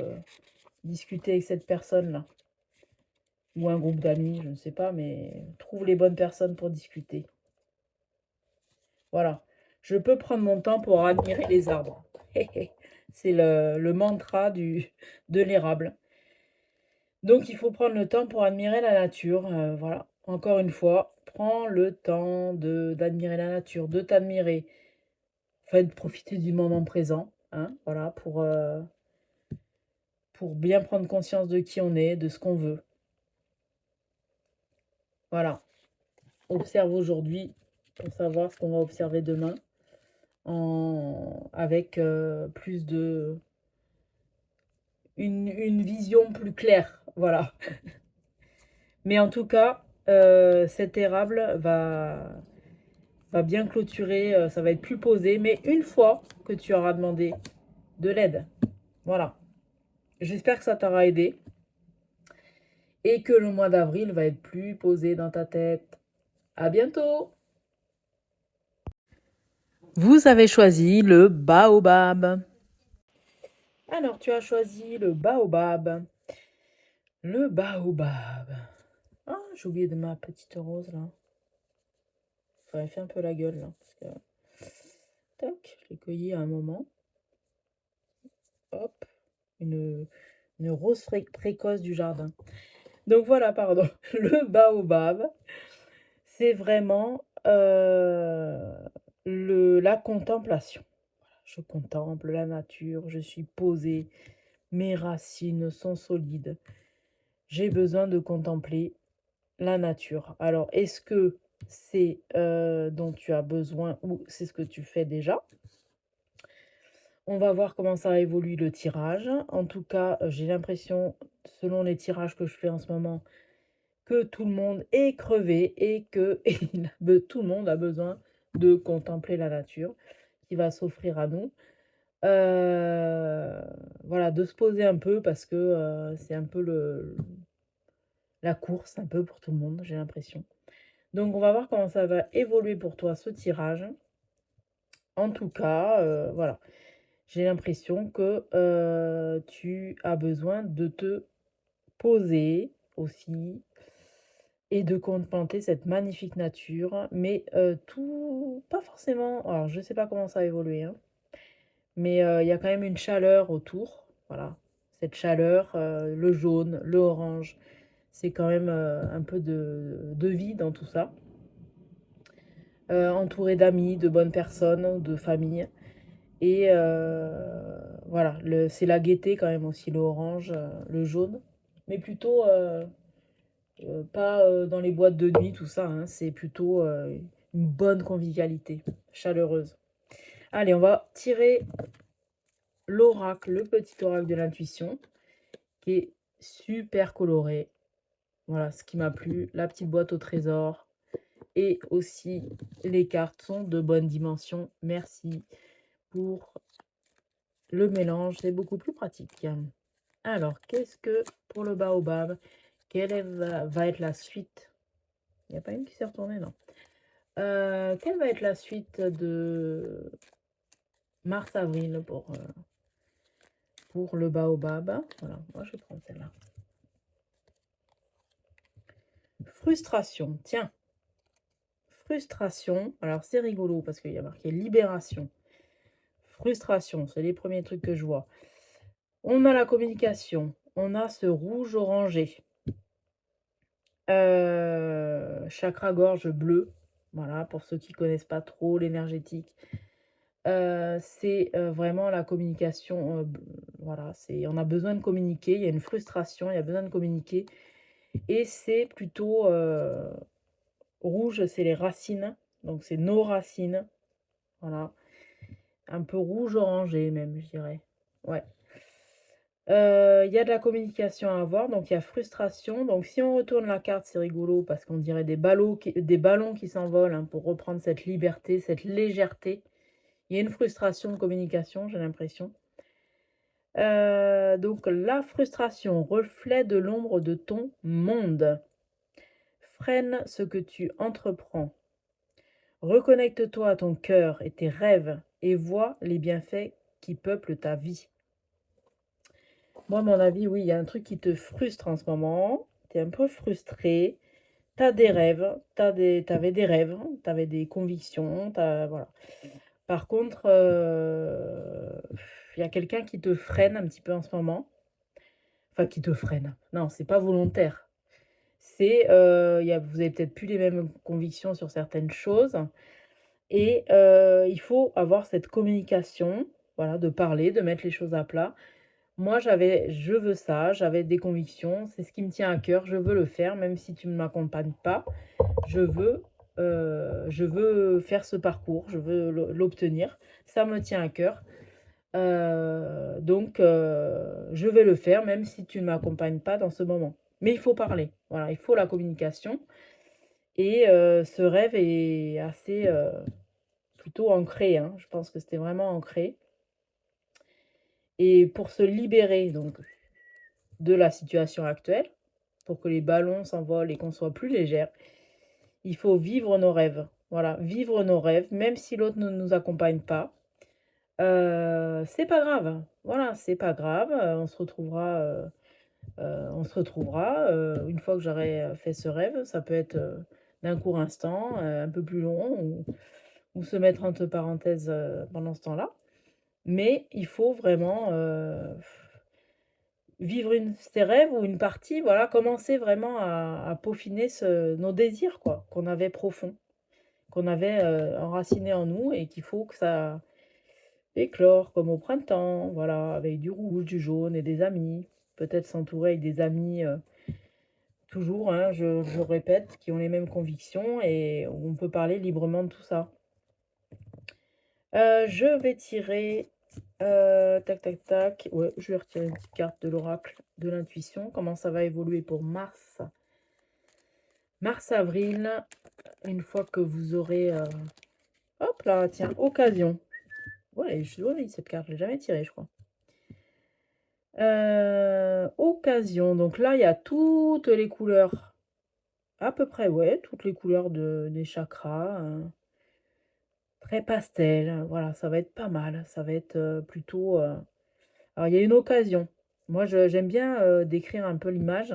discuté avec cette personne-là. Ou un groupe d'amis, je ne sais pas, mais trouve les bonnes personnes pour discuter. Voilà. Je peux prendre mon temps pour admirer les arbres. C'est le mantra de l'érable. Donc, il faut prendre le temps pour admirer la nature. Voilà. Encore une fois, prends le temps d'admirer la nature, de t'admirer. Faites profiter du moment présent. Hein, voilà, pour bien prendre conscience de qui on est, de ce qu'on veut. Voilà. Observe aujourd'hui pour savoir ce qu'on va observer demain. Avec plus de... Une vision plus claire. Voilà. Mais en tout cas, cet érable va bien clôturer, ça va être plus posé, mais une fois que tu auras demandé de l'aide. Voilà. J'espère que ça t'aura aidé et que le mois d'avril va être plus posé dans ta tête. À bientôt! Vous avez choisi le baobab. Alors, tu as choisi le baobab. Le baobab. Ah, j'ai oublié de ma petite rose, là. Enfin, elle fait un peu la gueule, là. Parce que... Tac, je l'ai cueillie à un moment. Hop, une rose précoce du jardin. Donc voilà, pardon. Le baobab, c'est vraiment la contemplation. Je contemple la nature, je suis posée, mes racines sont solides. J'ai besoin de contempler la nature. Alors, est-ce que c'est dont tu as besoin ou c'est ce que tu fais déjà? On va voir comment ça évolue le tirage. En tout cas, j'ai l'impression, selon les tirages que je fais en ce moment, que tout le monde est crevé et que tout le monde a besoin de contempler la nature qui va s'offrir à nous. Voilà, de se poser un peu parce que c'est un peu la course, un peu pour tout le monde, j'ai l'impression. Donc, on va voir comment ça va évoluer pour toi, ce tirage. En tout cas, voilà. J'ai l'impression que tu as besoin de te poser aussi et de contempler cette magnifique nature. Mais tout, pas forcément. Alors, je ne sais pas comment ça va évoluer, hein, mais il y a quand même une chaleur autour. Voilà. Cette chaleur, le jaune, le orange, c'est quand même un peu de vie dans tout ça. Entouré d'amis, de bonnes personnes, de famille. Et voilà, c'est la gaieté quand même aussi, le orange, le jaune. Mais plutôt pas dans les boîtes de nuit, tout ça. Hein, c'est plutôt une bonne convivialité, chaleureuse. Allez, on va tirer l'oracle, le petit oracle de l'intuition, qui est super coloré. Voilà, ce qui m'a plu. La petite boîte au trésor. Et aussi, les cartes sont de bonne dimension. Merci pour le mélange, c'est beaucoup plus pratique. Alors, qu'est-ce que pour le baobab, va être la suite? Il n'y a pas une qui s'est retournée, non. Quelle va être la suite de mars-avril pour le baobab? Voilà, moi je vais prendre celle-là. Frustration, tiens. Frustration, alors c'est rigolo parce qu'il y a marqué libération. Frustration, c'est les premiers trucs que je vois. On a la communication, on a ce rouge orangé. Chakra gorge bleu, voilà, pour ceux qui connaissent pas trop l'énergétique. C'est vraiment la communication, voilà, on a besoin de communiquer, il y a une frustration, il y a besoin de communiquer. Et c'est plutôt rouge, c'est les racines, donc c'est nos racines, voilà. Un peu rouge orangé même, je dirais. Ouais. Il y a de la communication à avoir, donc il y a frustration. Donc si on retourne la carte, c'est rigolo parce qu'on dirait des ballons qui s'envolent, hein, pour reprendre cette liberté, cette légèreté. Il y a une frustration de communication, j'ai l'impression. Donc la frustration, reflet de l'ombre de ton monde. Freine ce que tu entreprends. Reconnecte-toi à ton cœur et tes rêves et vois les bienfaits qui peuplent ta vie. Moi, à mon avis, oui, il y a un truc qui te frustre en ce moment. Tu es un peu frustré. Tu as des rêves. T'avais des rêves. Tu avais des convictions. Voilà. Par contre, il y a quelqu'un qui te freine un petit peu en ce moment. Enfin, qui te freine. Non, c'est pas volontaire. Vous avez peut-être plus les mêmes convictions sur certaines choses. Et il faut avoir cette communication, voilà, de parler, de mettre les choses à plat. Moi, je veux ça, j'avais des convictions, c'est ce qui me tient à cœur, je veux le faire, même si tu ne m'accompagnes pas. Je veux faire ce parcours, je veux l'obtenir. Ça me tient à cœur. Donc, je vais le faire, même si tu ne m'accompagnes pas dans ce moment. Mais il faut parler, voilà, il faut la communication. Et ce rêve est assez plutôt ancré, hein. Je pense que c'était vraiment ancré. Et pour se libérer donc de la situation actuelle, pour que les ballons s'envolent et qu'on soit plus légère, il faut vivre nos rêves. Voilà, vivre nos rêves, même si l'autre ne nous accompagne pas. C'est pas grave. Voilà, c'est pas grave. On se retrouvera une fois que j'aurai fait ce rêve. Ça peut être d'un court instant, un peu plus long, ou se mettre entre parenthèses pendant ce temps-là. Mais il faut vraiment vivre ses rêves ou une partie, voilà, commencer vraiment à peaufiner nos désirs, quoi, qu'on avait profonds, qu'on avait enracinés en nous et qu'il faut que ça éclore comme au printemps, voilà, avec du rouge, du jaune et des amis. Peut-être s'entourer avec des amis, toujours, hein, je répète, qui ont les mêmes convictions et où on peut parler librement de tout ça. Je vais tirer, tac, tac, tac. Ouais, je vais retirer une petite carte de l'oracle de l'intuition. Comment ça va évoluer pour mars? Mars-avril, une fois que vous aurez... hop là, tiens, occasion. Ouais, oui, cette carte, je l'ai jamais tirée, je crois. Occasion. Donc là, il y a toutes les couleurs. À peu près, ouais, toutes les couleurs des chakras. Très pastel. Voilà, ça va être pas mal. Ça va être plutôt... Alors, il y a une occasion. Moi, j'aime bien décrire un peu l'image.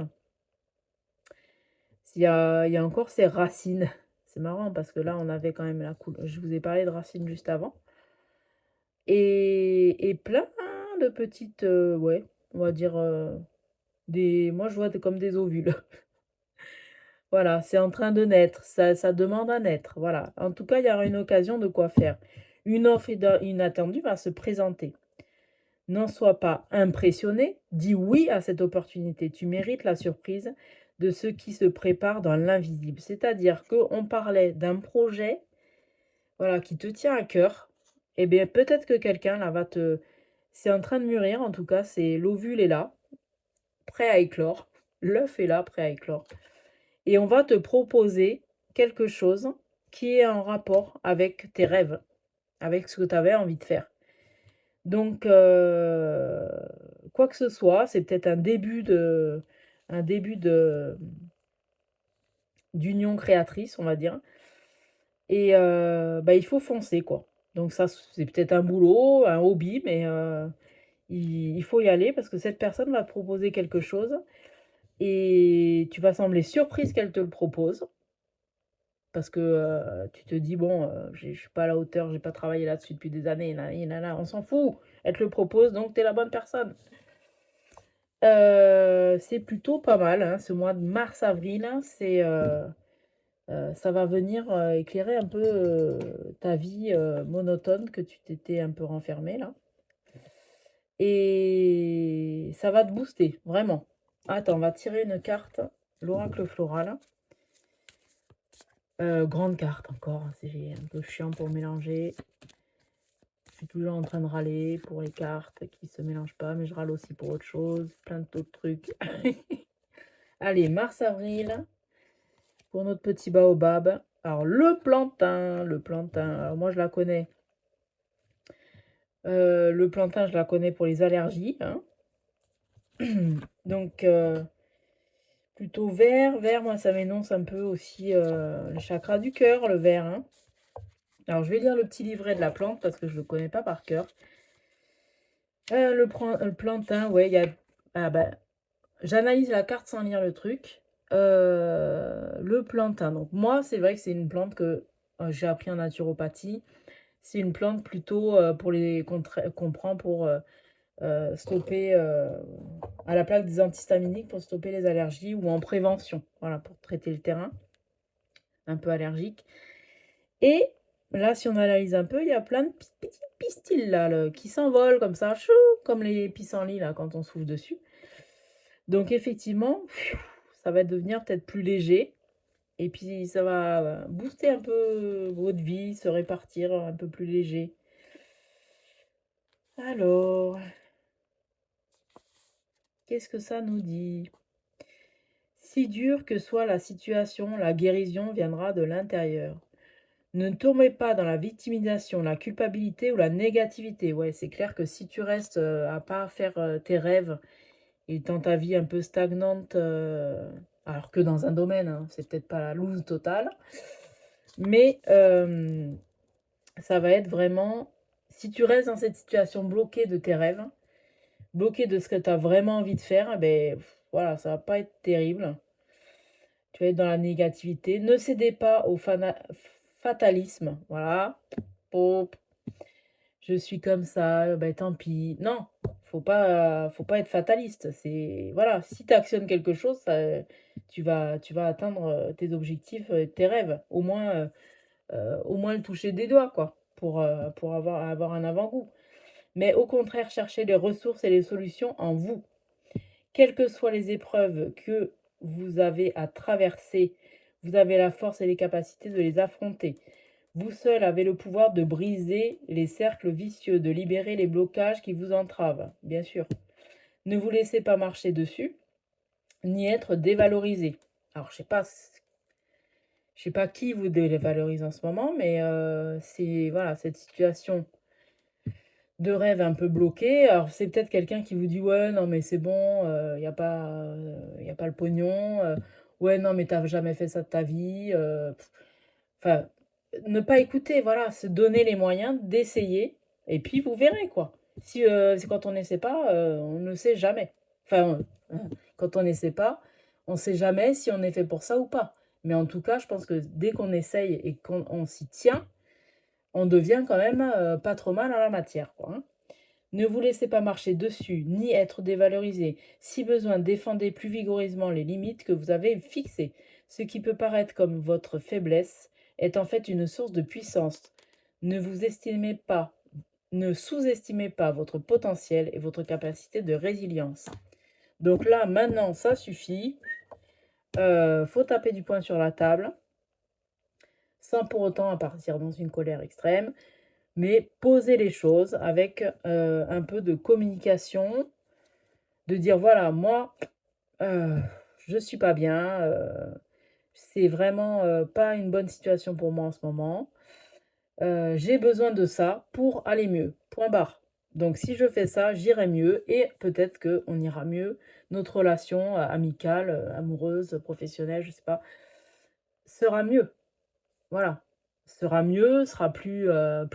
Il y a encore ces racines. C'est marrant parce que là, on avait quand même la couleur. Je vous ai parlé de racines juste avant. Et plein de petites, ouais, on va dire, moi je vois comme des ovules. Voilà, c'est en train de naître, ça demande à naître, voilà. En tout cas, il y aura une occasion de quoi faire. Une offre inattendue va se présenter. N'en sois pas impressionné, dis oui à cette opportunité. Tu mérites la surprise de ce qui se prépare dans l'invisible. C'est-à-dire qu'on parlait d'un projet, voilà, qui te tient à cœur. Eh bien, peut-être que quelqu'un là c'est en train de mûrir, en tout cas, l'ovule est là, prêt à éclore. L'œuf est là, prêt à éclore. Et on va te proposer quelque chose qui est en rapport avec tes rêves, avec ce que tu avais envie de faire. Donc, quoi que ce soit, c'est peut-être un début d'union créatrice, on va dire. Et il faut foncer, quoi. Donc ça, c'est peut-être un boulot, un hobby, mais il faut y aller parce que cette personne va te proposer quelque chose et tu vas sembler surprise qu'elle te le propose. Parce que tu te dis, bon, je suis pas à la hauteur, j'ai pas travaillé là-dessus depuis des années, on s'en fout. Elle te le propose, donc tu es la bonne personne. C'est plutôt pas mal, hein, ce mois de mars-avril, hein, ça va venir éclairer un peu ta vie monotone que tu t'étais un peu renfermée là. Et ça va te booster, vraiment. Attends, on va tirer une carte, l'oracle floral. Grande carte encore, c'est un peu chiant pour mélanger. suis toujours en train de râler pour les cartes qui se mélangent pas, mais je râle aussi pour autre chose, plein d'autres trucs. Allez, mars-avril, pour notre petit baobab. Alors, le plantain, alors moi je la connais. Le plantain, je la connais pour les allergies, hein. Donc, plutôt vert. Vert, moi, ça m'énonce un peu aussi le chakra du cœur, le vert, hein. Alors, je vais lire le petit livret de la plante parce que je ne le connais pas par cœur. Le plantain, ouais, il y a... Ah, bah, j'analyse la carte sans lire le truc. Le plantain. Donc, moi, c'est vrai que c'est une plante que j'ai appris en naturopathie. C'est une plante plutôt qu'on prend pour stopper à la place des antihistaminiques pour stopper les allergies ou en prévention, voilà, pour traiter le terrain un peu allergique. Et là, si on analyse un peu, il y a plein de petits pistils là, qui s'envolent comme ça, chou, comme les pissenlits là quand on souffle dessus. Donc effectivement, ça va devenir peut-être plus léger. Et puis ça va booster un peu votre vie, se répartir un peu plus léger. Alors, qu'est-ce que ça nous dit? Si dure que soit la situation, la guérison viendra de l'intérieur. Ne tombez pas dans la victimisation, la culpabilité ou la négativité. Ouais, c'est clair que si tu restes à pas faire tes rêves et dans ta vie un peu stagnante, alors que dans un domaine, hein, c'est peut-être pas la loose totale, mais ça va être vraiment, si tu restes dans cette situation bloquée de tes rêves, bloquée de ce que tu as vraiment envie de faire, eh ben voilà, ça va pas être terrible. Tu vas être dans la négativité. Ne cédez pas au fatalisme. Voilà. Hop, je suis comme ça, ben tant pis. Non, faut pas être fataliste. C'est voilà, si tu actionnes quelque chose, tu vas atteindre tes objectifs, tes rêves. Au moins le toucher des doigts, quoi, pour avoir un avant-goût. Mais au contraire, cherchez les ressources et les solutions en vous. Quelles que soient les épreuves que vous avez à traverser, vous avez la force et les capacités de les affronter. Vous seul avez le pouvoir de briser les cercles vicieux, de libérer les blocages qui vous entravent, bien sûr. Ne vous laissez pas marcher dessus, ni être dévalorisé. Alors, je sais pas qui vous dévalorise en ce moment, mais c'est voilà, cette situation de rêve un peu bloqué. Alors, c'est peut-être quelqu'un qui vous dit: «Ouais, non, mais c'est bon, y a pas le pognon, ouais, non, mais t'as jamais fait ça de ta vie», enfin, ne pas écouter, voilà, se donner les moyens d'essayer et puis vous verrez, quoi. Si, c'est quand on n'essaie pas, on ne sait jamais. Enfin, quand on n'essaie pas, on sait jamais si on est fait pour ça ou pas. Mais en tout cas, je pense que dès qu'on essaye et qu'on s'y tient, on devient quand même, pas trop mal en la matière, quoi, hein. Ne vous laissez pas marcher dessus, ni être dévalorisé. Si besoin, défendez plus vigoureusement les limites que vous avez fixées. Ce qui peut paraître comme votre faiblesse est en fait une source de puissance. Ne vous estimez pas, ne sous-estimez pas votre potentiel et votre capacité de résilience. Donc là, maintenant, ça suffit. Faut taper du poing sur la table, sans pour autant partir dans une colère extrême, mais poser les choses avec un peu de communication, de dire voilà, moi, je suis pas bien, c'est vraiment pas une bonne situation pour moi en ce moment. J'ai besoin de ça pour aller mieux. Point barre. Donc si je fais ça, j'irai mieux et peut-être qu'on ira mieux. Notre relation amicale, amoureuse, professionnelle, je sais pas, sera mieux. Voilà. Sera mieux, sera plus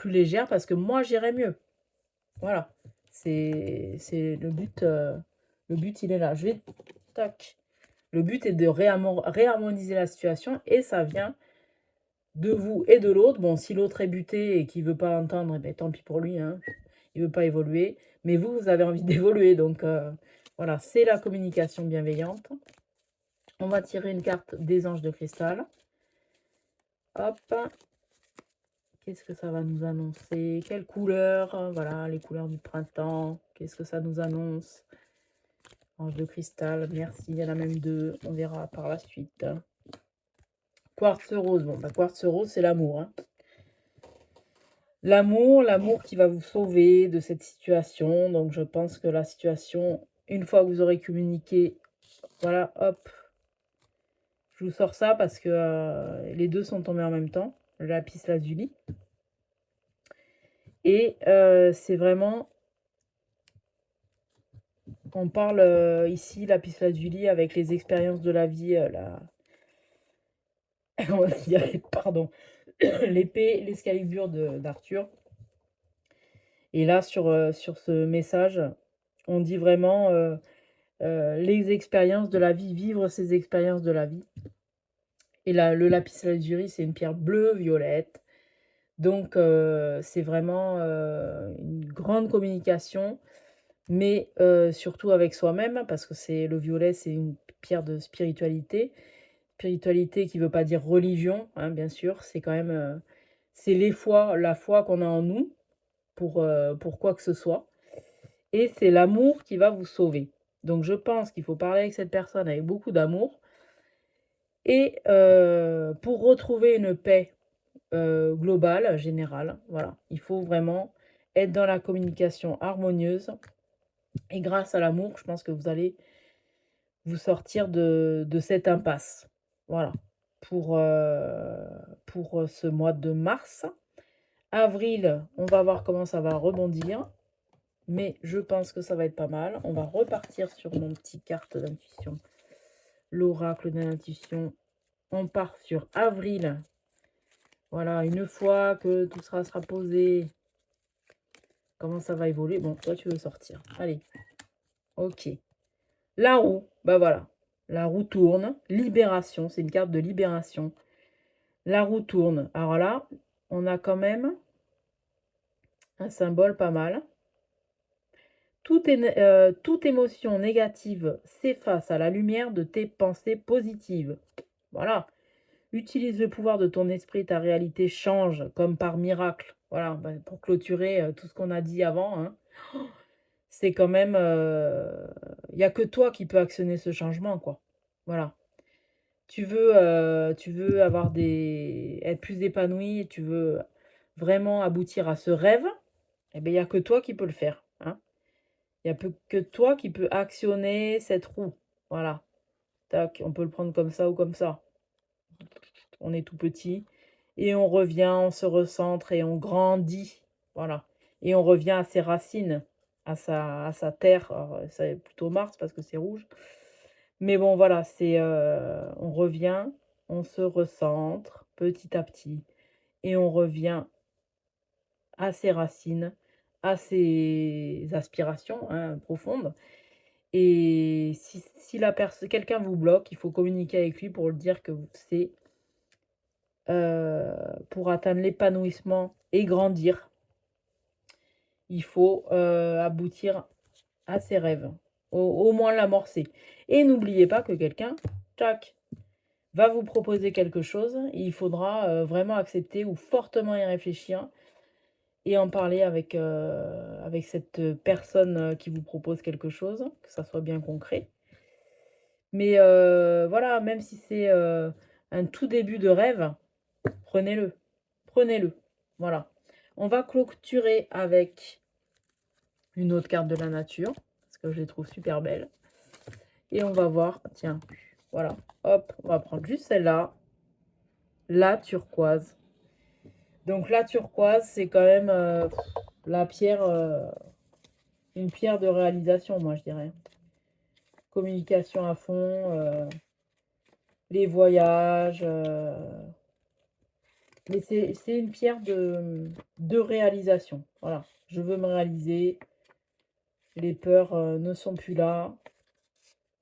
légère parce que moi j'irai mieux. Voilà. C'est le but il est là. Je vais tac. Le but est de réharmoniser la situation et ça vient de vous et de l'autre. Bon, si l'autre est buté et qu'il veut pas entendre, eh ben, tant pis pour lui, hein. Il veut pas évoluer. Mais vous, vous avez envie d'évoluer. Donc, voilà, c'est la communication bienveillante. On va tirer une carte des anges de cristal. Hop. Qu'est-ce que ça va nous annoncer? Quelle couleur? Voilà, les couleurs du printemps. Qu'est-ce que ça nous annonce? Ange de cristal, merci. Il y en a même deux. On verra par la suite. Quartz rose. Bon, bah, quartz rose, c'est l'amour, hein. L'amour qui va vous sauver de cette situation. Donc je pense que la situation, une fois que vous aurez communiqué, voilà, hop, je vous sors ça parce que les deux sont tombés en même temps, le lapis lazuli. Et c'est vraiment, on parle ici, lapis lazuli, avec les expériences de la vie, on va dire, pardon, l'épée, l'excalibur d'Arthur. Et là, sur ce message, on dit vraiment les expériences de la vie, vivre ces expériences de la vie. Et là, le lapis lazuli, c'est une pierre bleu-violette. Donc, c'est vraiment une grande communication, mais surtout avec soi-même, parce que le violet, c'est une pierre de spiritualité. Spiritualité qui ne veut pas dire religion, hein, bien sûr. C'est quand même c'est la foi qu'on a en nous pour quoi que ce soit. Et c'est l'amour qui va vous sauver. Donc, je pense qu'il faut parler avec cette personne avec beaucoup d'amour. Et pour retrouver une paix globale, générale, voilà, il faut vraiment être dans la communication harmonieuse. Et grâce à l'amour, je pense que vous allez vous sortir de cette impasse. Voilà, pour ce mois de mars. Avril, on va voir comment ça va rebondir. Mais je pense que ça va être pas mal. On va repartir sur mon petit carte d'intuition. L'oracle de l'intuition. On part sur avril. Voilà, une fois que tout sera posé, comment ça va évoluer? Bon, toi, tu veux sortir. Allez, ok. La roue, bah voilà. La roue tourne. Libération, c'est une carte de libération. La roue tourne. Alors là, on a quand même un symbole pas mal. Toute émotion négative s'efface à la lumière de tes pensées positives. Voilà. Utilise le pouvoir de ton esprit, ta réalité change comme par miracle. Voilà, bah, pour clôturer tout ce qu'on a dit avant, hein. C'est quand même... Il n'y a que toi qui peux actionner ce changement, quoi. Voilà. Tu veux être plus épanoui, tu veux vraiment aboutir à ce rêve, eh bien, il n'y a que toi qui peux le faire, hein. Il n'y a que toi qui peux actionner cette roue. Voilà. Tac, on peut le prendre comme ça ou comme ça. On est tout petit. Et on revient, on se recentre et on grandit. Voilà. Et on revient à ses racines, à sa terre. Alors, c'est plutôt Mars parce que c'est rouge. Mais bon, voilà, on revient, on se recentre petit à petit. Et on revient à ses racines, à ses aspirations, hein, profondes. Et si quelqu'un vous bloque, il faut communiquer avec lui pour le dire que c'est pour atteindre l'épanouissement et grandir, il faut aboutir à ses rêves, au moins l'amorcer. Et n'oubliez pas que quelqu'un, tac, va vous proposer quelque chose, il faudra vraiment accepter ou fortement y réfléchir et en parler avec cette personne qui vous propose quelque chose, que ça soit bien concret. Mais voilà, même si c'est un tout début de rêve, prenez-le. Prenez-le. Voilà. On va clôturer avec une autre carte de la nature, parce que je les trouve super belles. Et on va voir, tiens, voilà, hop, on va prendre juste celle-là, la turquoise. Donc la turquoise, c'est quand même la pierre, une pierre de réalisation, moi je dirais. Communication à fond, les voyages. Mais c'est une pierre de réalisation. Voilà, je veux me réaliser. Les peurs ne sont plus là.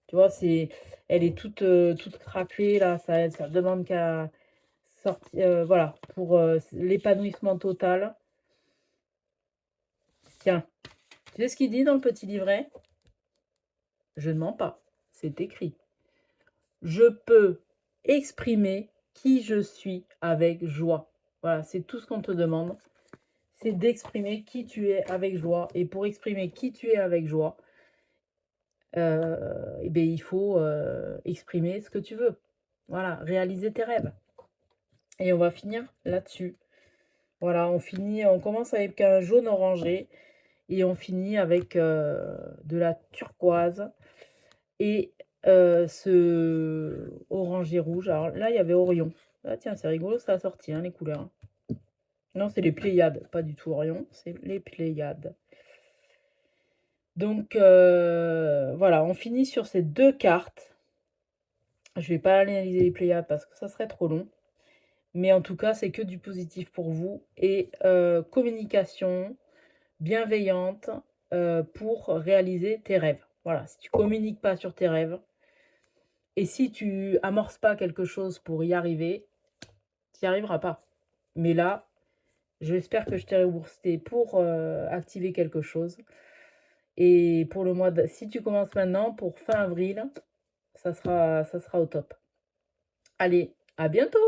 Tu vois, elle est toute craquelée là. Ça demande qu'à sortir. Voilà, pour l'épanouissement total. Tiens, tu sais ce qu'il dit dans le petit livret? Je ne mens pas. C'est écrit. Je peux exprimer qui je suis avec joie. Voilà, c'est tout ce qu'on te demande. C'est d'exprimer qui tu es avec joie. Et pour exprimer qui tu es avec joie, eh bien, il faut exprimer ce que tu veux. Voilà, réaliser tes rêves. Et on va finir là-dessus. Voilà, on commence avec un jaune orangé et on finit avec de la turquoise et ce orangé rouge. Alors là, il y avait Orion. Ah tiens, c'est rigolo, ça a sorti, hein, les couleurs, hein. Non, c'est les Pléiades, pas du tout Orion, c'est les Pléiades. Donc voilà, on finit sur ces 2 cartes. Je vais pas analyser les Pléiades parce que ça serait trop long. Mais en tout cas, c'est que du positif pour vous et communication bienveillante, pour réaliser tes rêves. Voilà, si tu communiques pas sur tes rêves et si tu amorces pas quelque chose pour y arriver, tu y arriveras pas. Mais là, j'espère que je t'ai reboosté pour, activer quelque chose et pour le mois de si tu commences maintenant, pour fin avril, ça sera au top. Allez, à bientôt!